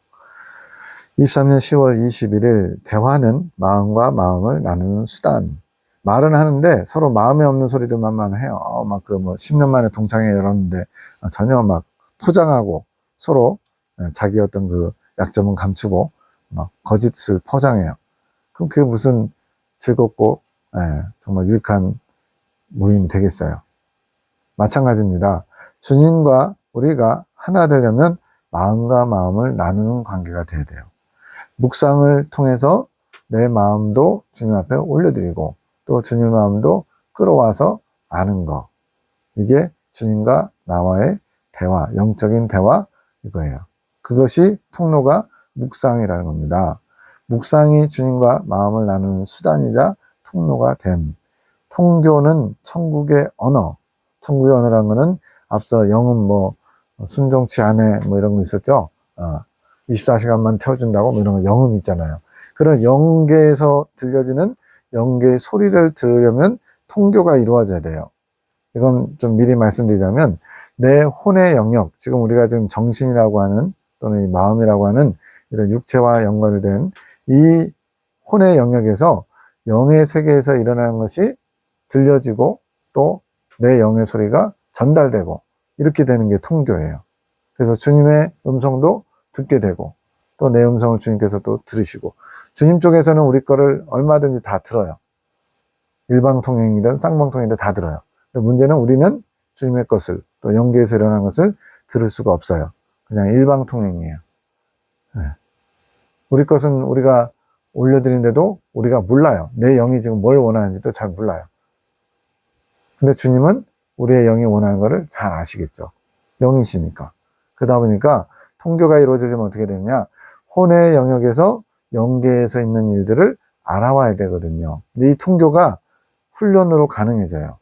23년 10월 21일 대화는 마음과 마음을 나누는 수단. 말은 하는데 서로 마음에 없는 소리들만 해요. 막 10년 만에 동창회 열었는데 전혀 막 포장하고 서로 자기 어떤 그 약점은 감추고 막 거짓을 포장해요. 그럼 그게 무슨 즐겁고 정말 유익한 모임이 되겠어요. 마찬가지입니다. 주님과 우리가 하나 되려면 마음과 마음을 나누는 관계가 돼야 돼요. 묵상을 통해서 내 마음도 주님 앞에 올려드리고 또 주님 마음도 끌어와서 아는 거. 이게 주님과 나와의 대화, 영적인 대화 이거예요. 그것이 통로가 묵상이라는 겁니다. 묵상이 주님과 마음을 나누는 수단이자 통로가 됨. 통교는 천국의 언어. 천국의 언어라는 거는 앞서 영은 뭐 순종치 않아 뭐 이런 거 있었죠. 24시간만 태워준다고 뭐 이런 거 영음 있잖아요. 그런 영계에서 들려지는 영계의 소리를 들으려면 통교가 이루어져야 돼요. 이건 좀 미리 말씀드리자면 내 혼의 영역, 지금 우리가 지금 정신이라고 하는 또는 이 마음이라고 하는 이런 육체와 연결된 이 혼의 영역에서 영의 세계에서 일어나는 것이 들려지고 또 내 영의 소리가 전달되고 이렇게 되는 게 통교예요. 그래서 주님의 음성도 듣게 되고 또 내 음성을 주님께서 또 들으시고 주님 쪽에서는 우리 거를 얼마든지 다 들어요. 일방통행이든 쌍방통행이든 다 들어요. 근데 문제는 우리는 주님의 것을 또 영계에서 일어난 것을 들을 수가 없어요. 그냥 일방통행이에요. 네. 우리 것은 우리가 올려드린데도 우리가 몰라요. 내 영이 지금 뭘 원하는지도 잘 몰라요. 근데 주님은 우리의 영이 원하는 것을 잘 아시겠죠. 영이시니까. 그러다 보니까 통교가 이루어지려면 어떻게 되느냐. 혼의 영역에서 영계에서 있는 일들을 알아와야 되거든요. 근데 이 통교가 훈련으로 가능해져요.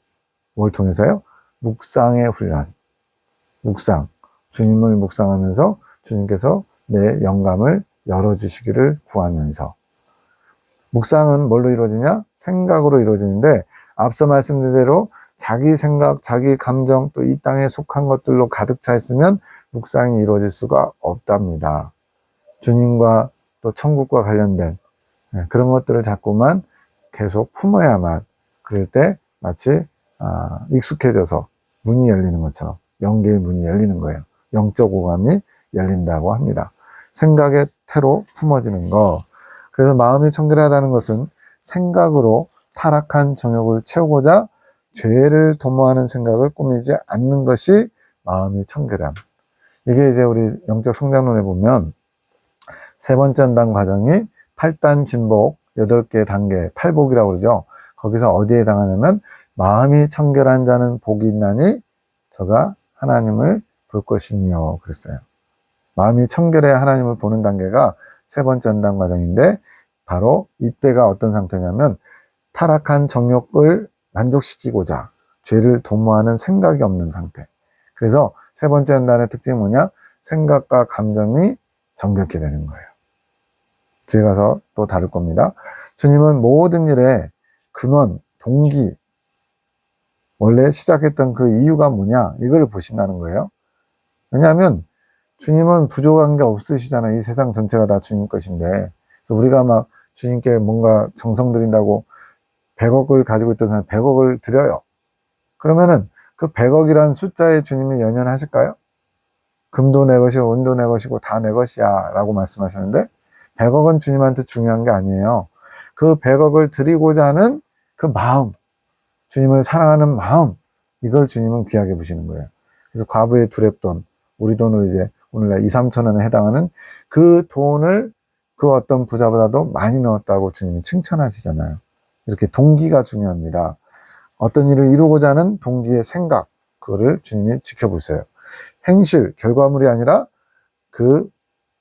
뭘 통해서요? 묵상의 훈련. 묵상. 주님을 묵상하면서 주님께서 내 영감을 열어주시기를 구하면서. 묵상은 뭘로 이루어지냐? 생각으로 이루어지는데 앞서 말씀드린 대로 자기 생각, 자기 감정, 또 이 땅에 속한 것들로 가득 차 있으면 묵상이 이루어질 수가 없답니다. 주님과 또 천국과 관련된 그런 것들을 자꾸만 계속 품어야만 그럴 때 마치 익숙해져서 문이 열리는 것처럼 영계의 문이 열리는 거예요. 영적 오감이 열린다고 합니다. 생각의 태로 품어지는 거. 그래서 마음이 청결하다는 것은 생각으로 타락한 정욕을 채우고자 죄를 도모하는 생각을 꾸미지 않는 것이 마음이 청결함. 이게 이제 우리 영적 성장론에 보면 세 번째 연단 과정이 8단 진복, 8개 단계, 8복이라고 그러죠. 거기서 어디에 해당하냐면 마음이 청결한 자는 복이 있나니 저가 하나님을 볼 것이며 그랬어요. 마음이 청결해야 하나님을 보는 단계가 세 번째 연단 과정인데 바로 이때가 어떤 상태냐면 타락한 정욕을 만족시키고자 죄를 도모하는 생각이 없는 상태. 그래서 세 번째 연단의 특징이 뭐냐? 생각과 감정이 정결케 되는 거예요. 뒤에 가서 또 다룰 겁니다. 주님은 모든 일에 근원, 동기, 원래 시작했던 그 이유가 뭐냐? 이걸 보신다는 거예요. 왜냐하면 주님은 부족한 게 없으시잖아요. 이 세상 전체가 다 주님 것인데. 그래서 우리가 막 주님께 뭔가 정성 드린다고 100억을 가지고 있던 사람 100억을 드려요. 그러면은 그 100억이라는 숫자에 주님이 연연하실까요? 금도 내 것이고 은도 내 것이고 다 내 것이야 라고 말씀하셨는데 100억은 주님한테 중요한 게 아니에요. 그 100억을 드리고자 하는 그 마음, 주님을 사랑하는 마음, 이걸 주님은 귀하게 보시는 거예요. 그래서 과부의 두렙돈, 우리 돈으로 이제 오늘날 2, 3천 원에 해당하는 그 돈을 그 어떤 부자보다도 많이 넣었다고 주님이 칭찬하시잖아요. 이렇게 동기가 중요합니다. 어떤 일을 이루고자 하는 동기의 생각, 그거를 주님이 지켜보세요. 행실, 결과물이 아니라 그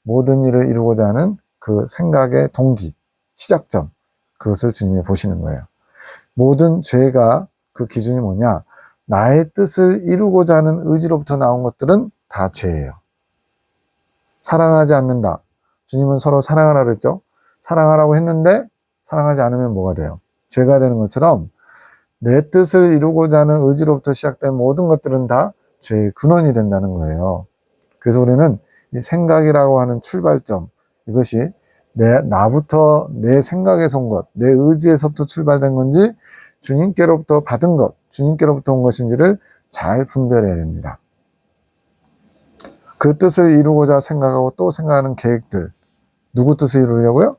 모든 일을 이루고자 하는 그 생각의 동기, 시작점, 그것을 주님이 보시는 거예요. 모든 죄가 그 기준이 뭐냐? 나의 뜻을 이루고자 하는 의지로부터 나온 것들은 다 죄예요. 사랑하지 않는다. 주님은 서로 사랑하라 그랬죠? 사랑하라고 했는데 사랑하지 않으면 뭐가 돼요? 죄가 되는 것처럼 내 뜻을 이루고자 하는 의지로부터 시작된 모든 것들은 다 죄의 근원이 된다는 거예요. 그래서 우리는 이 생각이라고 하는 출발점, 이것이 나부터 내 생각에서 온 것, 내 의지에서부터 출발된 건지 주님께로부터 받은 것, 주님께로부터 온 것인지를 잘 분별해야 됩니다. 그 뜻을 이루고자 생각하고 또 생각하는 계획들, 누구 뜻을 이루려고요?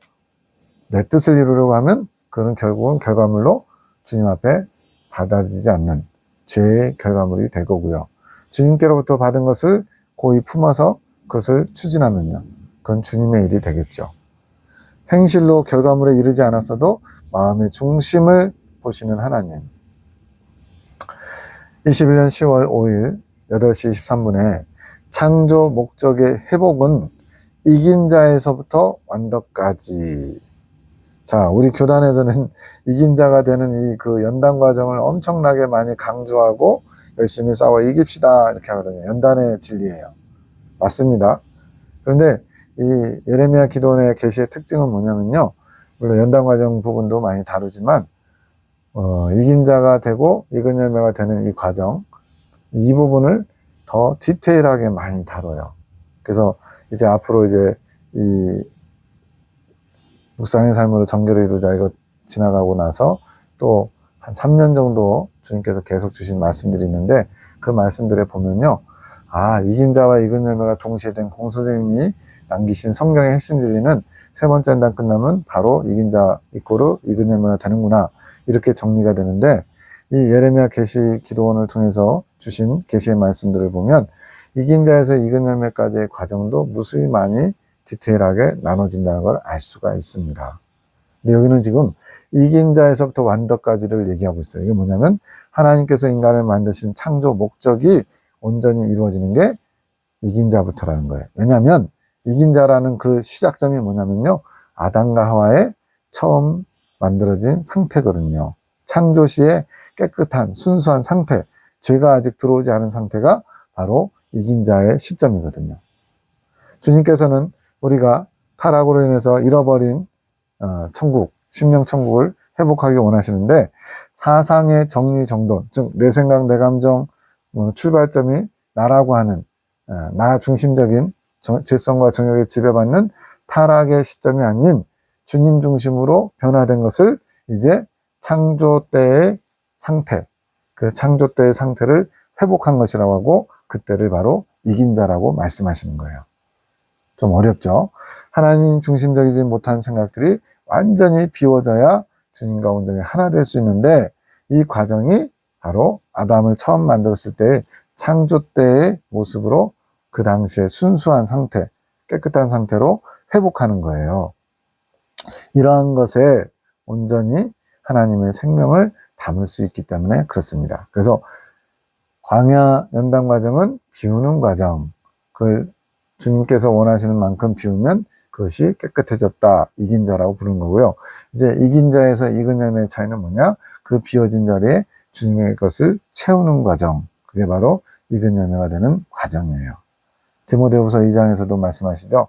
내 뜻을 이루려고 하면 그건 결국은 결과물로 주님 앞에 받아들이지 않는 죄의 결과물이 될 거고요. 주님께로부터 받은 것을 고이 품어서 그것을 추진하면요, 그건 주님의 일이 되겠죠. 행실로 결과물에 이르지 않았어도 마음의 중심을 보시는 하나님. 21년 10월 5일 8시 23분에 창조 목적의 회복은 이긴 자에서부터 완덕까지. 자, 우리 교단에서는 이긴 자가 되는 이 그 연단 과정을 엄청나게 많이 강조하고 열심히 싸워 이깁시다 이렇게 하거든요. 연단의 진리예요. 맞습니다. 그런데 이 예레미야 기도원의 계시의 특징은 뭐냐면요, 물론 연단 과정 부분도 많이 다루지만 이긴 자가 되고 익은 열매가 되는 이 과정, 이 부분을 더 디테일하게 많이 다뤄요. 그래서 이제 앞으로 이제 이 묵상의 삶으로 정결을 이루자 이거 지나가고 나서 또 한 3년 정도 주님께서 계속 주신 말씀들이 있는데, 그 말씀들에 보면요, 아, 이긴 자와 익은 열매가 동시에 된 공선생님이 남기신 성경의 핵심 진리는 세 번째 연단 끝나면 바로 이긴 자 이꼬르 익은 열매가 되는구나, 이렇게 정리가 되는데, 이 예레미야 계시 기도원을 통해서 주신 계시의 말씀들을 보면 이긴 자에서 익은 열매까지의 과정도 무수히 많이 디테일하게 나눠진다는 걸 알 수가 있습니다. 근데 여기는 지금 이긴 자에서부터 완덕까지를 얘기하고 있어요. 이게 뭐냐면 하나님께서 인간을 만드신 창조 목적이 온전히 이루어지는 게 이긴 자부터라는 거예요. 왜냐하면 이긴 자라는 그 시작점이 뭐냐면요, 아담과 하와의 처음 만들어진 상태거든요. 창조 시에 깨끗한 순수한 상태, 죄가 아직 들어오지 않은 상태가 바로 이긴 자의 시점이거든요. 주님께서는 우리가 타락으로 인해서 잃어버린 천국, 심령 천국을 회복하기 원하시는데, 사상의 정리정돈, 즉 내 생각, 내 감정, 출발점이 나라고 하는 나 중심적인 죄성과 정욕에 지배받는 타락의 시점이 아닌 주님 중심으로 변화된 것을 이제 창조 때의 상태, 그 창조 때의 상태를 회복한 것이라고 하고, 그때를 바로 이긴 자라고 말씀하시는 거예요. 좀 어렵죠? 하나님 중심적이지 못한 생각들이 완전히 비워져야 주님과 온전히 하나 될 수 있는데, 이 과정이 바로 아담을 처음 만들었을 때의 창조 때의 모습으로 그 당시의 순수한 상태, 깨끗한 상태로 회복하는 거예요. 이러한 것에 온전히 하나님의 생명을 담을 수 있기 때문에 그렇습니다. 그래서 광야 연단 과정은 비우는 과정, 그걸 주님께서 원하시는 만큼 비우면 그것이 깨끗해졌다, 이긴 자라고 부르는 거고요. 이제 이긴 자에서 익은 열매의 차이는 뭐냐? 그 비워진 자리에 주님의 것을 채우는 과정, 그게 바로 익은 열매가 되는 과정이에요. 디모데후서 2장에서도 말씀하시죠.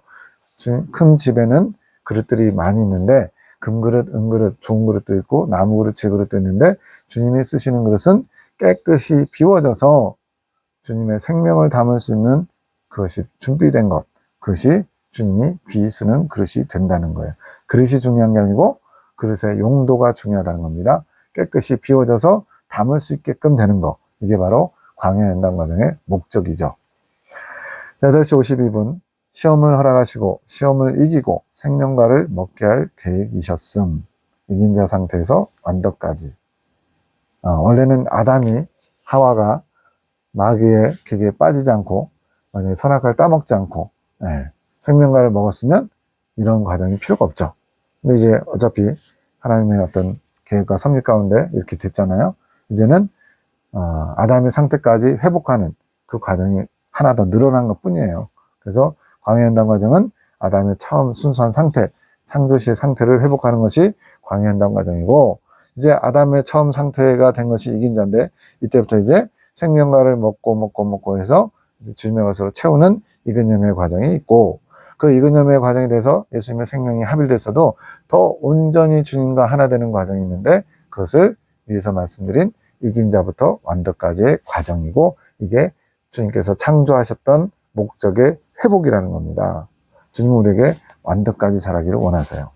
큰 집에는 그릇들이 많이 있는데 금그릇, 은그릇, 좋은 그릇도 있고 나무 그릇, 질그릇도 있는데 주님이 쓰시는 그릇은 깨끗이 비워져서 주님의 생명을 담을 수 있는 그것이 준비된 것, 그것이 주님이 비쓰는 그릇이 된다는 거예요. 그릇이 중요한 게 아니고 그릇의 용도가 중요하다는 겁니다. 깨끗이 비워져서 담을 수 있게끔 되는 것, 이게 바로 광야 연단 과정의 목적이죠. 8시 52분 시험을 허락하시고 시험을 이기고 생명과를 먹게 할 계획이셨음. 이긴 자 상태에서 완덕까지. 원래는 아담이 하와가 마귀의 기계에 빠지지 않고 만약에 선악과를 따먹지 않고 생명과를 먹었으면 이런 과정이 필요가 없죠. 근데 이제 어차피 하나님의 어떤 계획과 섭리 가운데 이렇게 됐잖아요. 이제는 아담의 상태까지 회복하는 그 과정이 하나 더 늘어난 것 뿐이에요. 그래서 광야 연단 과정은 아담의 처음 순수한 상태, 창조시의 상태를 회복하는 것이 광야 연단 과정이고, 이제 아담의 처음 상태가 된 것이 이긴 자인데, 이때부터 이제 생명과를 먹고 해서 이제 주님의 것으로 채우는 익은 열매의 과정이 있고, 그 익은 열매의 과정에 대해서 예수님의 생명이 합일됐어도 더 온전히 주님과 하나 되는 과정이 있는데, 그것을 위에서 말씀드린 이긴 자부터 완덕까지의 과정이고, 이게 주님께서 창조하셨던 목적의 회복이라는 겁니다. 주님 우리에게 완덕까지 자라기를 원하세요.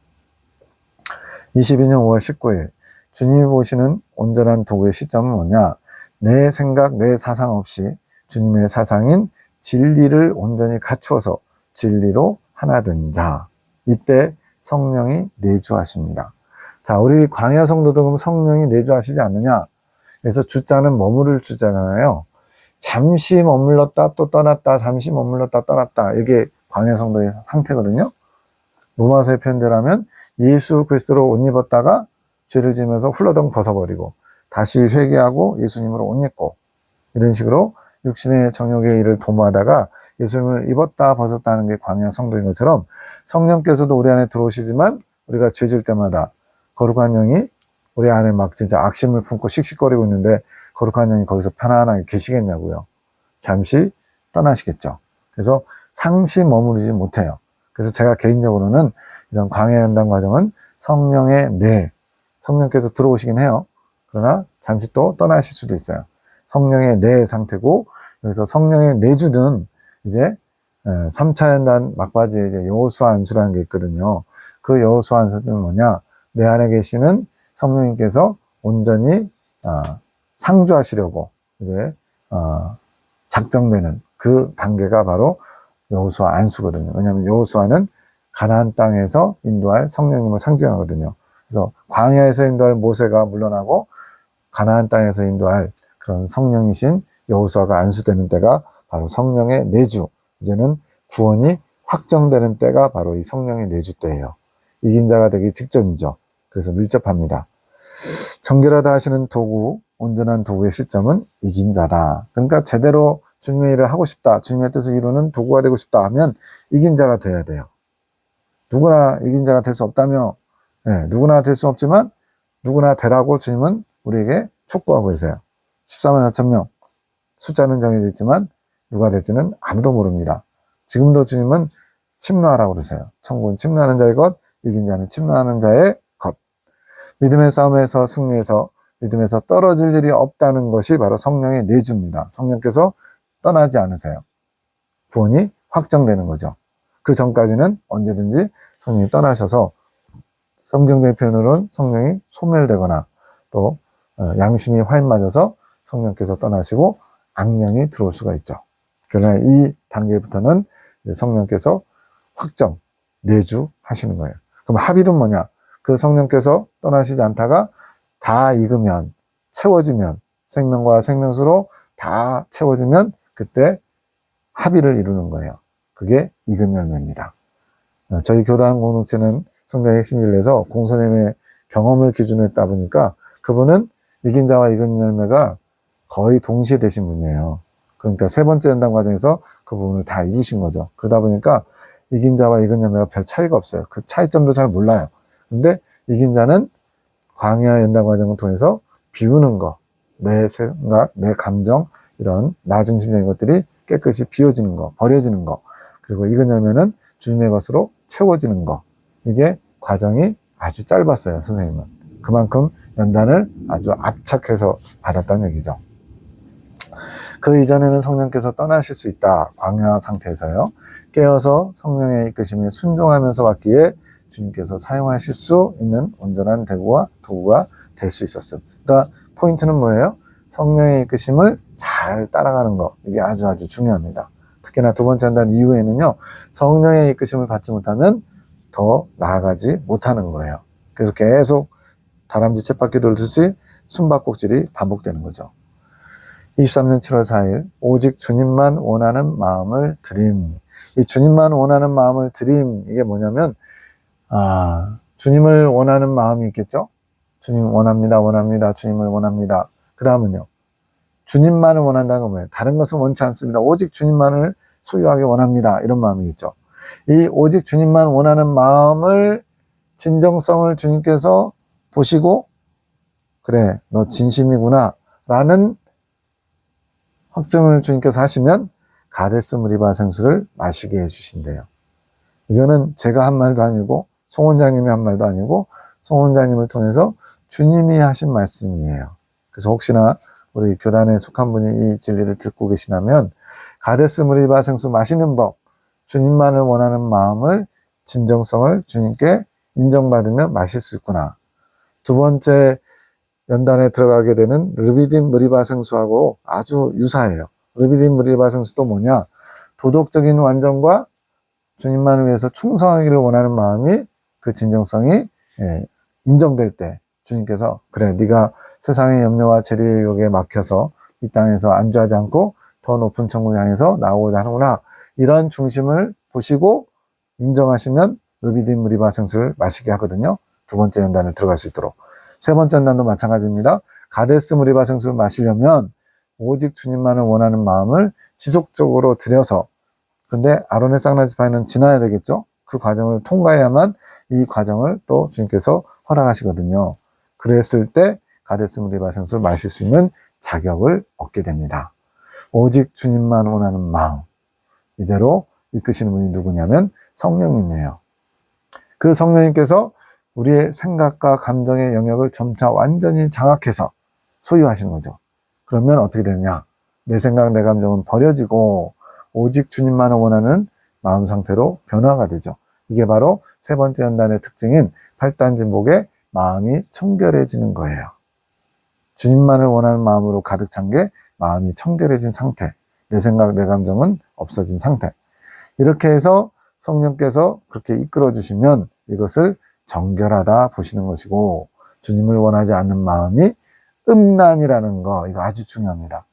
22년 5월 19일 주님이 보시는 온전한 도구의 시점은 뭐냐? 내 생각, 내 사상 없이 주님의 사상인 진리를 온전히 갖추어서 진리로 하나 된 자. 이때 성령이 내주하십니다. 자, 우리 광야 성도들 그럼 성령이 내주하시지 않느냐? 그래서 주자는 머무를 주잖아요. 잠시 머물렀다 또 떠났다, 잠시 머물렀다 떠났다, 이게 광야 성도의 상태거든요. 로마서의 표현대로 하면 예수 그리스도로 옷 입었다가 죄를 지면서 훌러덩 벗어버리고 다시 회개하고 예수님으로 옷 입고, 이런 식으로 육신의 정욕의 일을 도모하다가 예수님을 입었다 벗었다 하는 게 광야 성도인 것처럼, 성령께서도 우리 안에 들어오시지만 우리가 죄질 때마다 거룩한 영이 우리 안에 막 진짜 악심을 품고 씩씩거리고 있는데 거룩한 영이 거기서 편안하게 계시겠냐고요. 잠시 떠나시겠죠. 그래서 상시 머무르지 못해요. 그래서 제가 개인적으로는 이런 광야 연단 과정은 성령의 내, 성령께서 들어오시긴 해요. 그러나 잠시 또 떠나실 수도 있어요. 성령의 내 상태고, 여기서 성령의 내주는 이제 3차 연단 막바지에 이제 여호수아 안수라는 게 있거든요. 그 여호수아 안수는 뭐냐? 내 안에 계시는 성령님께서 온전히 상주하시려고 이제 작정되는 그 단계가 바로 여호수아 안수거든요. 왜냐하면 여호수아는 가나안 땅에서 인도할 성령님을 상징하거든요. 그래서 광야에서 인도할 모세가 물러나고 가나안 땅에서 인도할 그런 성령이신 여호수아가 안수되는 때가 바로 성령의 내주, 이제는 구원이 확정되는 때가 바로 이 성령의 내주 때예요. 이긴 자가 되기 직전이죠. 그래서 밀접합니다. 정결하다 하시는 도구, 온전한 도구의 시점은 이긴 자다. 그러니까 제대로 주님의 일을 하고 싶다, 주님의 뜻을 이루는 도구가 되고 싶다 하면 이긴 자가 돼야 돼요. 누구나 이긴 자가 될 수 없다며, 누구나 될 수 없지만 누구나 되라고 주님은 우리에게 촉구하고 계세요. 14만 4천 명, 숫자는 정해져 있지만 누가 될지는 아무도 모릅니다. 지금도 주님은 침노하라고 그러세요. 천국은 침노하는 자의 것, 이긴 자는 침노하는 자의 것. 믿음의 싸움에서 승리해서 믿음에서 떨어질 일이 없다는 것이 바로 성령의 내주입니다. 성령께서 떠나지 않으세요. 구원이 확정되는 거죠. 그 전까지는 언제든지 성령이 떠나셔서, 성경적 표현으로는 성령이 소멸되거나 또 양심이 화인 맞아서 성령께서 떠나시고 악령이 들어올 수가 있죠. 그러나 이 단계부터는 이제 성령께서 확정, 내주하시는 거예요. 그럼 합의는 뭐냐? 그 성령께서 떠나시지 않다가 다 익으면, 채워지면, 생명과 생명수로 다 채워지면 그때 합의를 이루는 거예요. 그게 익은 열매입니다. 저희 교단 공동체는 성경의 핵심 진리에서 공선님의 경험을 기준으로 했다 보니까 그분은 이긴 자와 익은 열매가 거의 동시에 되신 분이에요. 그러니까 세 번째 연단 과정에서 그 부분을 다 이루신 거죠. 그러다 보니까 이긴 자와 익은 열매가 별 차이가 없어요. 그 차이점도 잘 몰라요. 근데 이긴 자는 광야 연단 과정을 통해서 비우는 거, 내 생각, 내 감정, 이런 나 중심적인 것들이 깨끗이 비워지는 거, 버려지는 거, 그리고 익은 열매는 주님의 것으로 채워지는 거, 이게 과정이 아주 짧았어요. 선생님은 그만큼 연단을 아주 압착해서 받았다는 얘기죠. 그 이전에는 성령께서 떠나실 수 있다. 광야 상태에서요. 깨어서 성령의 이끄심에 순종하면서 왔기에 주님께서 사용하실 수 있는 온전한 도구가 될 수 있었음. 그러니까 포인트는 뭐예요? 성령의 이끄심을 잘 따라가는 거. 이게 아주 중요합니다. 특히나 두 번째 연단 이후에는요, 성령의 이끄심을 받지 못하면 더 나아가지 못하는 거예요. 그래서 계속 다람쥐 쳇바퀴 돌듯이 숨바꼭질이 반복되는 거죠. 23년 7월 4일, 오직 주님만 원하는 마음을 드림. 이 주님만 원하는 마음을 드림, 이게 뭐냐면, 주님을 원하는 마음이 있겠죠? 주님 원합니다. 주님을 원합니다. 그 다음은요, 주님만을 원한다는 건 뭐예요? 다른 것은 원치 않습니다. 오직 주님만을 소유하기 원합니다. 이런 마음이겠죠. 이 오직 주님만 원하는 마음을, 진정성을 주님께서 보시고, 그래, 너 진심이구나 라는 확증을 주님께서 하시면 가데스 무리바 생수를 마시게 해주신대요. 이거는 제가 한 말도 아니고 송 원장님이 한 말도 아니고 송 원장님을 통해서 주님이 하신 말씀이에요. 그래서 혹시나 우리 교단에 속한 분이 이 진리를 듣고 계시다면 가데스 무리바 생수 마시는 법, 주님만을 원하는 마음을, 진정성을 주님께 인정받으면 마실 수 있구나. 두 번째 연단에 들어가게 되는 르비딤 무리바 생수하고 아주 유사해요. 르비딤 무리바 생수도 뭐냐? 도덕적인 완전과 주님만을 위해서 충성하기를 원하는 마음이, 그 진정성이 인정될 때 주님께서 그래, 네가 세상의 염려와 재리의 유혹에 막혀서 이 땅에서 안주하지 않고 더 높은 천국을 향해서 나오고자 하는구나. 이런 중심을 보시고 인정하시면 르비딘 무리바 생수를 마시게 하거든요. 두 번째 연단을 들어갈 수 있도록. 세 번째 연단도 마찬가지입니다. 가데스 무리바 생수를 마시려면 오직 주님만을 원하는 마음을 지속적으로 들여서, 근데 아론의 쌍난 지파에는 지나야 되겠죠. 그 과정을 통과해야만 이 과정을 또 주님께서 허락하시거든요. 그랬을 때 가데스 무리바 생수를 마실 수 있는 자격을 얻게 됩니다. 오직 주님만 원하는 마음, 이대로 이끄시는 분이 누구냐면 성령님이에요. 그 성령님께서 우리의 생각과 감정의 영역을 점차 완전히 장악해서 소유하시는 거죠. 그러면 어떻게 되느냐? 내 생각, 내 감정은 버려지고 오직 주님만을 원하는 마음 상태로 변화가 되죠. 이게 바로 세 번째 연단의 특징인 팔단진복의 마음이 청결해지는 거예요. 주님만을 원하는 마음으로 가득 찬 게 마음이 청결해진 상태, 내 생각, 내 감정은 없어진 상태. 이렇게 해서 성령께서 그렇게 이끌어 주시면 이것을 정결하다 보시는 것이고, 주님을 원하지 않는 마음이 음란이라는 거, 이거 아주 중요합니다.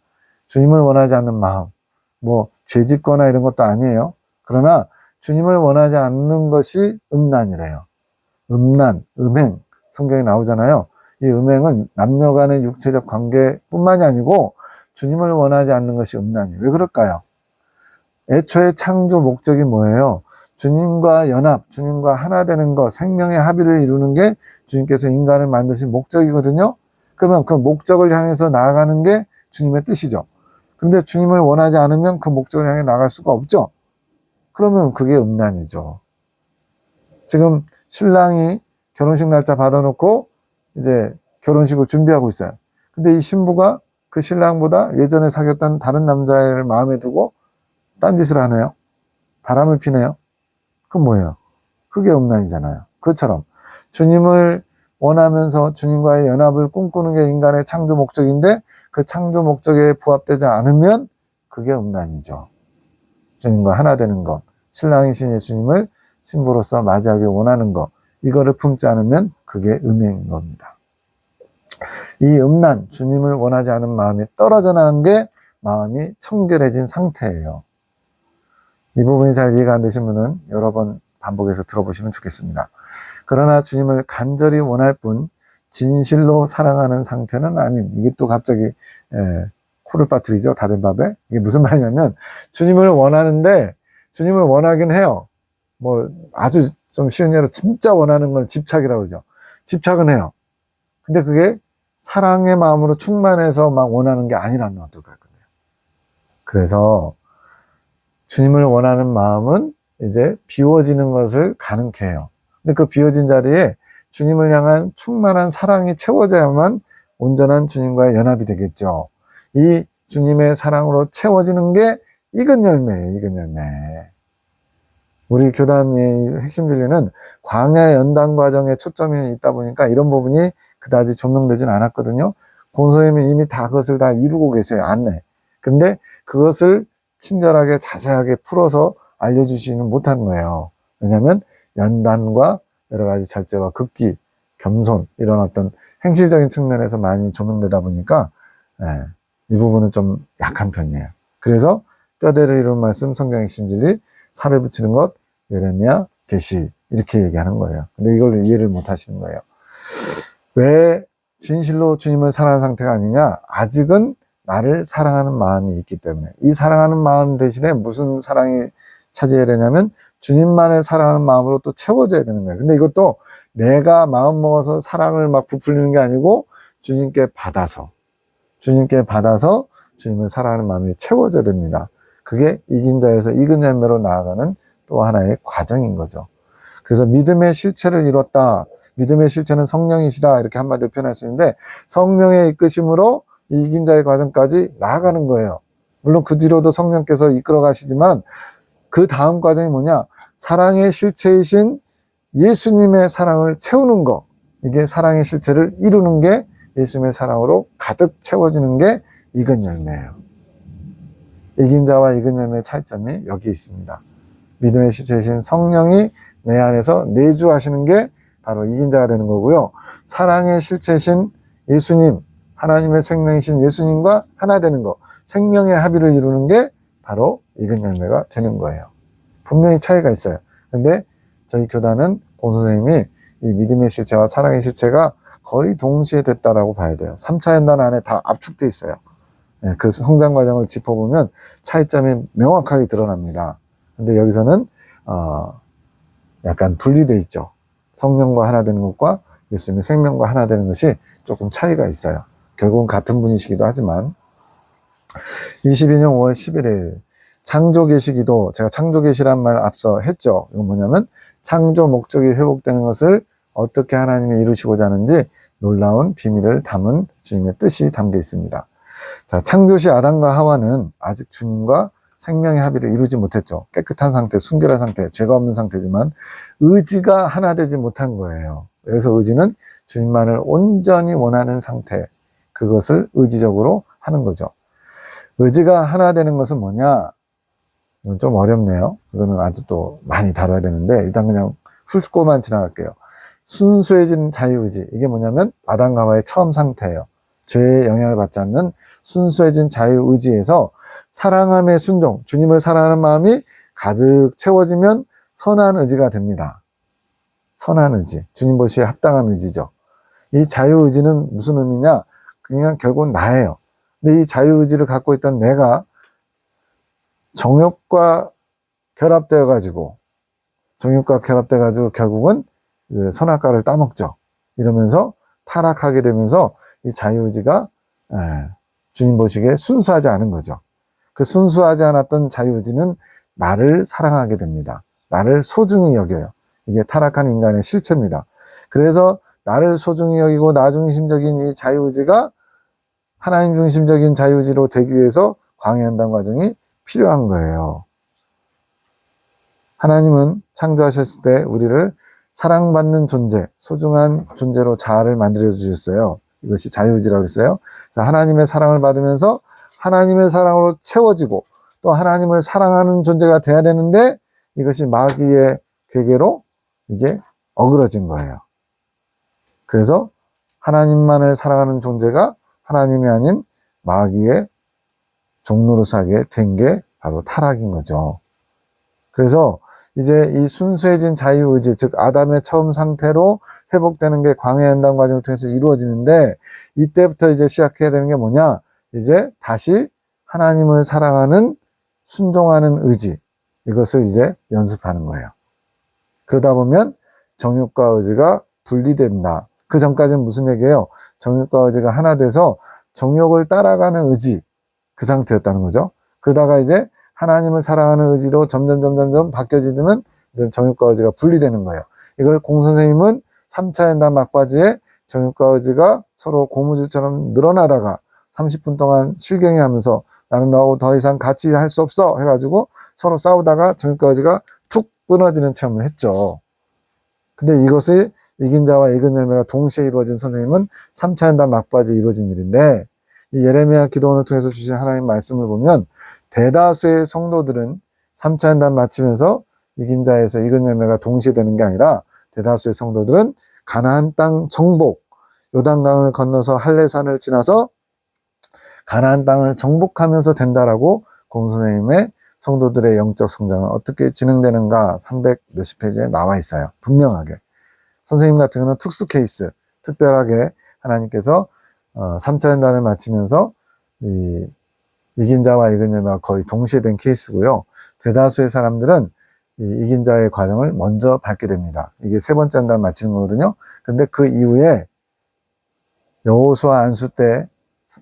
주님을 원하지 않는 마음, 뭐 죄 짓거나 이런 것도 아니에요. 그러나 주님을 원하지 않는 것이 음란이래요. 음란, 음행, 성경에 나오잖아요. 이 음행은 남녀 간의 육체적 관계뿐만이 아니고 주님을 원하지 않는 것이 음란이에요. 왜 그럴까요? 애초에 창조 목적이 뭐예요? 주님과 연합, 주님과 하나 되는 것, 생명의 합의를 이루는 게 주님께서 인간을 만드신 목적이거든요. 그러면 그 목적을 향해서 나아가는 게 주님의 뜻이죠. 근데 주님을 원하지 않으면 그 목적을 향해 나갈 수가 없죠. 그러면 그게 음란이죠. 지금 신랑이 결혼식 날짜 받아놓고 이제 결혼식을 준비하고 있어요. 근데 이 신부가 그 신랑보다 예전에 사귀었던 다른 남자를 마음에 두고 딴짓을 하네요. 바람을 피네요. 그건 뭐예요? 그게 음란이잖아요. 그것처럼 주님을 원하면서 주님과의 연합을 꿈꾸는 게 인간의 창조 목적인데 그 창조 목적에 부합되지 않으면 그게 음란이죠. 주님과 하나 되는 것, 신랑이신 예수님을 신부로서 맞이하기 원하는 것, 이거를 품지 않으면 그게 음행인 겁니다. 이 음란, 주님을 원하지 않은 마음이 떨어져 나간 게 마음이 청결해진 상태예요. 이 부분이 잘 이해가 안 되시면은 여러 번 반복해서 들어보시면 좋겠습니다. 그러나 주님을 간절히 원할 뿐 진실로 사랑하는 상태는 아닌, 이게 또 갑자기 코를 빠뜨리죠. 다된 밥에. 이게 무슨 말이냐면 주님을 원하는데, 주님을 원하긴 해요. 뭐 아주 좀 쉬운 예로 진짜 원하는 건 집착이라고 그러죠. 집착은 해요. 근데 그게 사랑의 마음으로 충만해서 막 원하는 게 아니라면 어떨까 할 건데요. 그래서 주님을 원하는 마음은 이제 비워지는 것을 가능케 해요. 근데 그 비워진 자리에 주님을 향한 충만한 사랑이 채워져야만 온전한 주님과의 연합이 되겠죠. 이 주님의 사랑으로 채워지는 게 익은 열매예요. 익은 열매. 우리 교단의 핵심 진리는 광야 연단 과정에 초점이 있다 보니까 이런 부분이 그다지 조명되진 않았거든요. 권선생님이 이미 다 그것을 다 이루고 계세요. 안내. 근데 그것을 친절하게 자세하게 풀어서 알려주지는 못한 거예요. 왜냐하면 연단과 여러 가지 절제와 극기, 겸손, 이런 어떤 행실적인 측면에서 많이 조명되다 보니까 이 부분은 좀 약한 편이에요. 그래서 뼈대를 이룬 말씀, 성경의 핵심 진리, 살을 붙이는 것, 예레미야, 계시, 이렇게 얘기하는 거예요. 근데 이걸 이해를 못 하시는 거예요. 왜 진실로 주님을 사랑하는 상태가 아니냐? 아직은 나를 사랑하는 마음이 있기 때문에. 이 사랑하는 마음 대신에 무슨 사랑이 차지해야 되냐면 주님만을 사랑하는 마음으로 또 채워져야 되는 거예요. 근데 이것도 내가 마음 먹어서 사랑을 막 부풀리는 게 아니고 주님께 받아서 주님을 사랑하는 마음이 채워져야 됩니다. 그게 이긴 자에서 익은 열매로 나아가는 또 하나의 과정인 거죠. 그래서 믿음의 실체를 이뤘다. 믿음의 실체는 성령이시다. 이렇게 한마디로 표현할 수 있는데 성령의 이끄심으로 이긴 자의 과정까지 나아가는 거예요. 물론 그 뒤로도 성령께서 이끌어 가시지만 그 다음 과정이 뭐냐? 사랑의 실체이신 예수님의 사랑을 채우는 거. 이게 사랑의 실체를 이루는 게 예수님의 사랑으로 가득 채워지는 게 익은 열매예요. 이긴 자와 익은 열매의 차이점이 여기 있습니다. 믿음의 실체이신 성령이 내 안에서 내주하시는 게 바로 이긴 자가 되는 거고요. 사랑의 실체이신 예수님, 하나님의 생명이신 예수님과 하나 되는 거. 생명의 합의를 이루는 게 바로 익은 열매가 되는 거예요. 분명히 차이가 있어요. 근데 저희 교단은 공선생님이 이 믿음의 실체와 사랑의 실체가 거의 동시에 됐다라고 봐야 돼요. 3차 연단 안에 다 압축돼 있어요. 그 성장 과정을 짚어보면 차이점이 명확하게 드러납니다. 근데 여기서는 약간 분리돼 있죠. 성령과 하나 되는 것과 예수님의 생명과 하나 되는 것이 조금 차이가 있어요. 결국은 같은 분이시기도 하지만 22년 5월 11일 창조계시기도, 제가 창조계시란 말 앞서 했죠. 이건 뭐냐면 창조 목적이 회복되는 것을 어떻게 하나님이 이루시고자 하는지 놀라운 비밀을 담은 주님의 뜻이 담겨 있습니다. 자, 창조시 아담과 하와는 아직 주님과 생명의 합의를 이루지 못했죠. 깨끗한 상태, 순결한 상태, 죄가 없는 상태지만 의지가 하나 되지 못한 거예요. 그래서 의지는 주님만을 온전히 원하는 상태, 그것을 의지적으로 하는 거죠. 의지가 하나 되는 것은 뭐냐? 이건 좀 어렵네요. 이거는 아주 또 많이 다뤄야 되는데 일단 그냥 훑고만 지나갈게요. 순수해진 자유의지, 이게 뭐냐면 아담과 하와의 처음 상태예요. 죄의 영향을 받지 않는 순수해진 자유의지에서 사랑함의 순종, 주님을 사랑하는 마음이 가득 채워지면 선한 의지가 됩니다. 선한 의지, 주님 보시기에 합당한 의지죠. 이 자유의지는 무슨 의미냐? 그냥 결국은 나예요. 근데 이 자유의지를 갖고 있던 내가 정욕과 결합되어가지고 결국은 이제 선악과를 따먹죠. 이러면서 타락하게 되면서 이 자유의지가 주님 보시기에 순수하지 않은 거죠. 그 순수하지 않았던 자유의지는 나를 사랑하게 됩니다. 나를 소중히 여겨요. 이게 타락한 인간의 실체입니다. 그래서 나를 소중히 여기고 나 중심적인 이 자유의지가 하나님 중심적인 자유의지로 되기 위해서 광해한다는 과정이 필요한 거예요. 하나님은 창조하셨을 때 우리를 사랑받는 존재, 소중한 존재로 자아를 만들어 주셨어요. 이것이 자유의지라고 했어요. 그래서 하나님의 사랑을 받으면서 하나님의 사랑으로 채워지고 또 하나님을 사랑하는 존재가 돼야 되는데 이것이 마귀의 괴계로 이게 어그러진 거예요. 그래서 하나님만을 사랑하는 존재가 하나님이 아닌 마귀의 종로로 사게 된 게 바로 타락인 거죠. 그래서 이제 이 순수해진 자유의지, 즉 아담의 처음 상태로 회복되는 게 광해한다는 과정을 통해서 이루어지는데 이때부터 이제 시작해야 되는 게 뭐냐? 이제 다시 하나님을 사랑하는 순종하는 의지, 이것을 이제 연습하는 거예요. 그러다 보면 정욕과 의지가 분리된다. 그 전까지는 무슨 얘기예요? 정욕과 의지가 하나 돼서 정욕을 따라가는 의지, 그 상태였다는 거죠. 그러다가 이제 하나님을 사랑하는 의지로 점점 바뀌어지면 이제 정욕과 의지가 분리되는 거예요. 이걸 공선생님은 3차 연단 막바지에 정욕과 의지가 서로 고무줄처럼 늘어나다가 30분 동안 실갱이 하면서 나는 너하고 더 이상 같이 할 수 없어 해가지고 서로 싸우다가 정욕과 의지가 툭 끊어지는 체험을 했죠. 근데 이것이 이긴 자와 익은 열매가 동시에 이루어진 선생님은 3차 연단 막바지에 이루어진 일인데 이 예레미야 기도원을 통해서 주신 하나님 말씀을 보면 대다수의 성도들은 3차 연단 마치면서 이긴 자에서 익은 열매가 동시에 되는 게 아니라 대다수의 성도들은 가나안 땅 정복, 요단강을 건너서 할례산을 지나서 가나안 땅을 정복하면서 된다라고 공선생님의 성도들의 영적 성장은 어떻게 진행되는가 300 몇십 페이지에 나와 있어요. 분명하게. 선생님 같은 경우는 특수 케이스, 특별하게 하나님께서 3차 연단을 마치면서 이긴 자와 익은 열매가 거의 동시에 된 케이스고요. 대다수의 사람들은 이긴 자의 과정을 먼저 밟게 됩니다. 이게 세 번째 연단 마치는 거거든요. 근데 그 이후에 여호수아 안수 때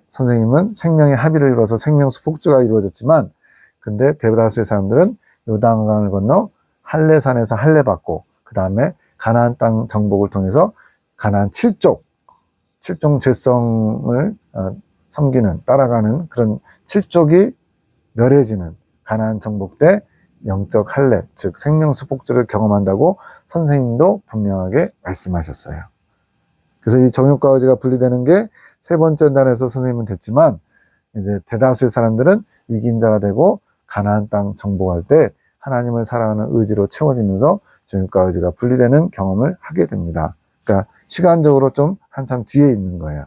선생님은 생명의 합의를 이루어서 생명수 폭주가 이루어졌지만 근데 대다수의 사람들은 요단강을 건너 할례산에서 할례받고 그 다음에 가나안 땅 정복을 통해서 가나안 7종 죄성을 섬기는 따라가는 그런 7족이 멸해지는 가나안 정복 때 영적 할례 즉 생명수 폭주를 경험한다고 선생님도 분명하게 말씀하셨어요. 그래서 이 정욕과 의지가 분리되는 게 세 번째 연단에서 선생님은 됐지만 이제 대다수의 사람들은 이긴 자가 되고 가나안 땅 정복할 때 하나님을 사랑하는 의지로 채워지면서 정욕과 의지가 분리되는 경험을 하게 됩니다. 그러니까 시간적으로 좀 한참 뒤에 있는 거예요.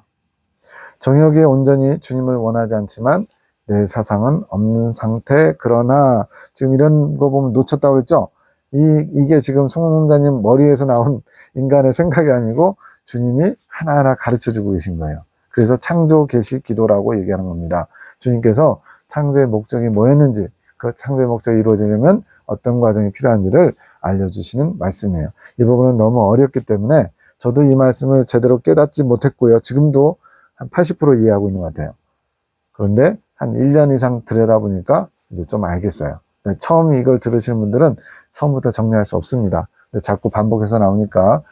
정욕이 온전히 주님을 원하지 않지만 내 사상은 없는 상태. 그러나 지금 이런 거 보면 놓쳤다고 그랬죠? 이게 지금 송문자님 머리에서 나온 인간의 생각이 아니고 주님이 하나하나 가르쳐주고 계신 거예요. 그래서 창조 계시 기도라고 얘기하는 겁니다. 주님께서 창조의 목적이 뭐였는지, 그 창조의 목적이 이루어지려면 어떤 과정이 필요한지를 알려주시는 말씀이에요. 이 부분은 너무 어렵기 때문에 저도 이 말씀을 제대로 깨닫지 못했고요. 지금도 한 80% 이해하고 있는 것 같아요. 그런데 한 1년 이상 들여다보니까 이제 좀 알겠어요. 처음 이걸 들으시는 분들은 처음부터 정리할 수 없습니다. 근데 자꾸 반복해서 나오니까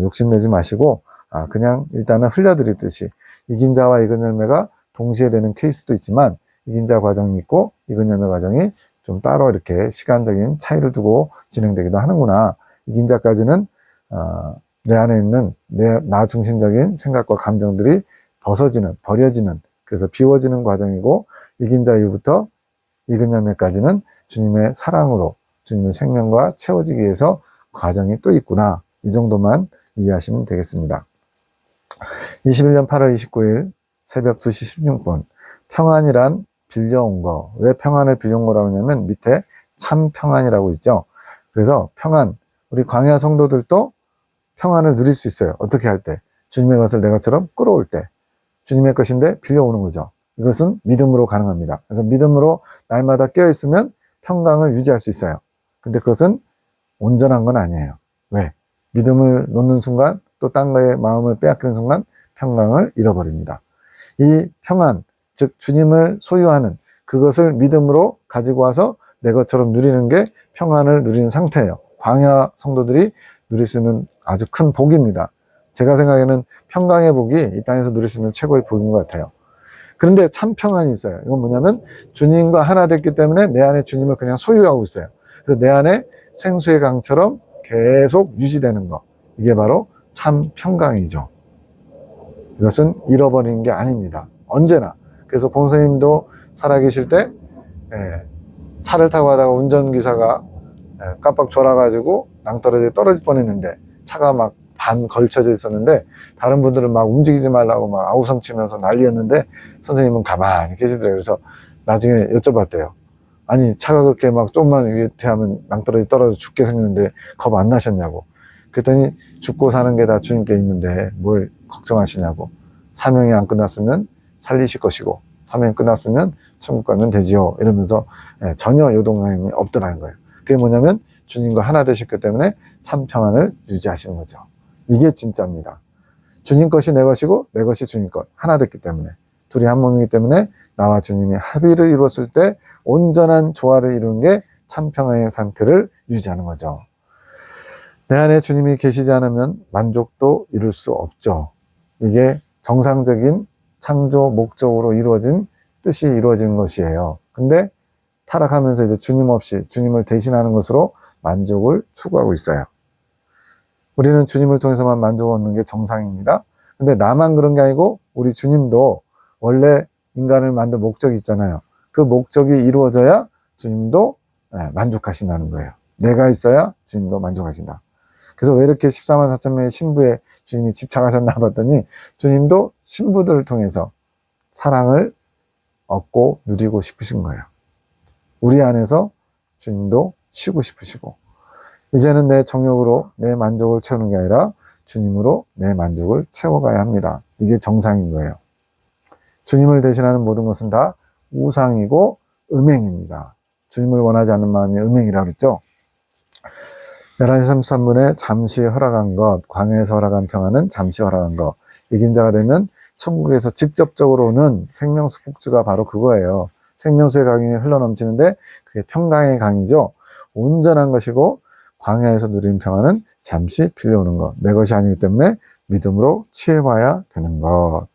욕심내지 마시고 그냥 일단은 흘려드리듯이 이긴 자와 익은 열매가 동시에 되는 케이스도 있지만 이긴 자 과정이 있고 익은 열매 과정이 좀 따로 이렇게 시간적인 차이를 두고 진행되기도 하는구나. 이긴 자까지는 내 안에 있는 나 중심적인 생각과 감정들이 버려지는, 그래서 비워지는 과정이고, 이긴 자 이후부터 익은 열매까지는 주님의 사랑으로 주님의 생명과 채워지기 위해서 과정이 또 있구나. 이 정도만 이해하시면 되겠습니다. 21년 8월 29일 새벽 2시 16분 평안이란 빌려온 거. 왜 평안을 빌려온 거라고 하냐면 밑에 참 평안이라고 있죠. 그래서 평안, 우리 광야 성도들도 평안을 누릴 수 있어요. 어떻게 할 때? 주님의 것을 내 것처럼 끌어올 때. 주님의 것인데 빌려오는 거죠. 이것은 믿음으로 가능합니다. 그래서 믿음으로 날마다 깨어있으면 평강을 유지할 수 있어요. 근데 그것은 온전한 건 아니에요. 왜? 믿음을 놓는 순간 또 딴 거에 마음을 빼앗기는 순간 평강을 잃어버립니다. 이 평안, 즉 주님을 소유하는 그것을 믿음으로 가지고 와서 내 것처럼 누리는 게 평안을 누리는 상태예요. 광야 성도들이 누릴 수 있는 아주 큰 복입니다. 제가 생각에는 평강의 복이 이 땅에서 누릴 수 있는 최고의 복인 것 같아요. 그런데 참 평안이 있어요. 이건 뭐냐면 주님과 하나 됐기 때문에 내 안에 주님을 그냥 소유하고 있어요. 그래서 내 안에 생수의 강처럼 계속 유지되는 거. 이게 바로 참 평강이죠. 이것은 잃어버리는 게 아닙니다. 언제나. 그래서 공선생님도 살아계실 때 차를 타고 가다가 운전기사가 깜빡 졸아가지고 낭떠러지에 떨어질 뻔했는데 차가 막 반 걸쳐져 있었는데 다른 분들은 막 움직이지 말라고 막 아우성 치면서 난리였는데 선생님은 가만히 계시더래요. 그래서 나중에 여쭤봤대요. 아니 차가 그렇게 막 좀만 위에 하면 낭떠러지 떨어져 죽게 생겼는데 겁 안 나셨냐고. 그랬더니 죽고 사는 게 다 주님께 있는데 뭘 걱정하시냐고. 사명이 안 끝났으면 살리실 것이고 사명이 끝났으면 천국 가면 되지요. 이러면서 전혀 요동함이 없더라는 거예요. 그게 뭐냐면 주님과 하나 되셨기 때문에 참 평안을 유지하시는 거죠. 이게 진짜입니다. 주님 것이 내 것이고 내 것이 주님 것. 하나 됐기 때문에. 둘이 한 몸이기 때문에 나와 주님이 합의를 이루었을 때 온전한 조화를 이루는 게 참 평안의 상태를 유지하는 거죠. 내 안에 주님이 계시지 않으면 만족도 이룰 수 없죠. 이게 정상적인 창조 목적으로 이루어진 뜻이 이루어지는 것이에요. 근데 타락하면서 이제 주님 없이 주님을 대신하는 것으로 만족을 추구하고 있어요. 우리는 주님을 통해서만 만족을 얻는 게 정상입니다. 근데 나만 그런 게 아니고 우리 주님도 원래 인간을 만든 목적이 있잖아요. 그 목적이 이루어져야 주님도 만족하신다는 거예요. 내가 있어야 주님도 만족하신다. 그래서 왜 이렇게 14만 4천 명의 신부에 주님이 집착하셨나 봤더니 주님도 신부들을 통해서 사랑을 얻고 누리고 싶으신 거예요. 우리 안에서 주님도 쉬고 싶으시고 이제는 내 정욕으로 내 만족을 채우는 게 아니라 주님으로 내 만족을 채워가야 합니다. 이게 정상인 거예요. 주님을 대신하는 모든 것은 다 우상이고 음행입니다. 주님을 원하지 않는 마음이 음행이라고 그랬죠. 11시 33분에 잠시 허락한 것, 광야에서 허락한 평안은 잠시 허락한 것. 이긴 자가 되면 천국에서 직접적으로 오는 생명수 폭주가 바로 그거예요. 생명수의 강이 흘러넘치는데 그게 평강의 강이죠. 온전한 것이고 광야에서 누리는 평안은 잠시 빌려오는 것. 내 것이 아니기 때문에 믿음으로 취해봐야 되는 것.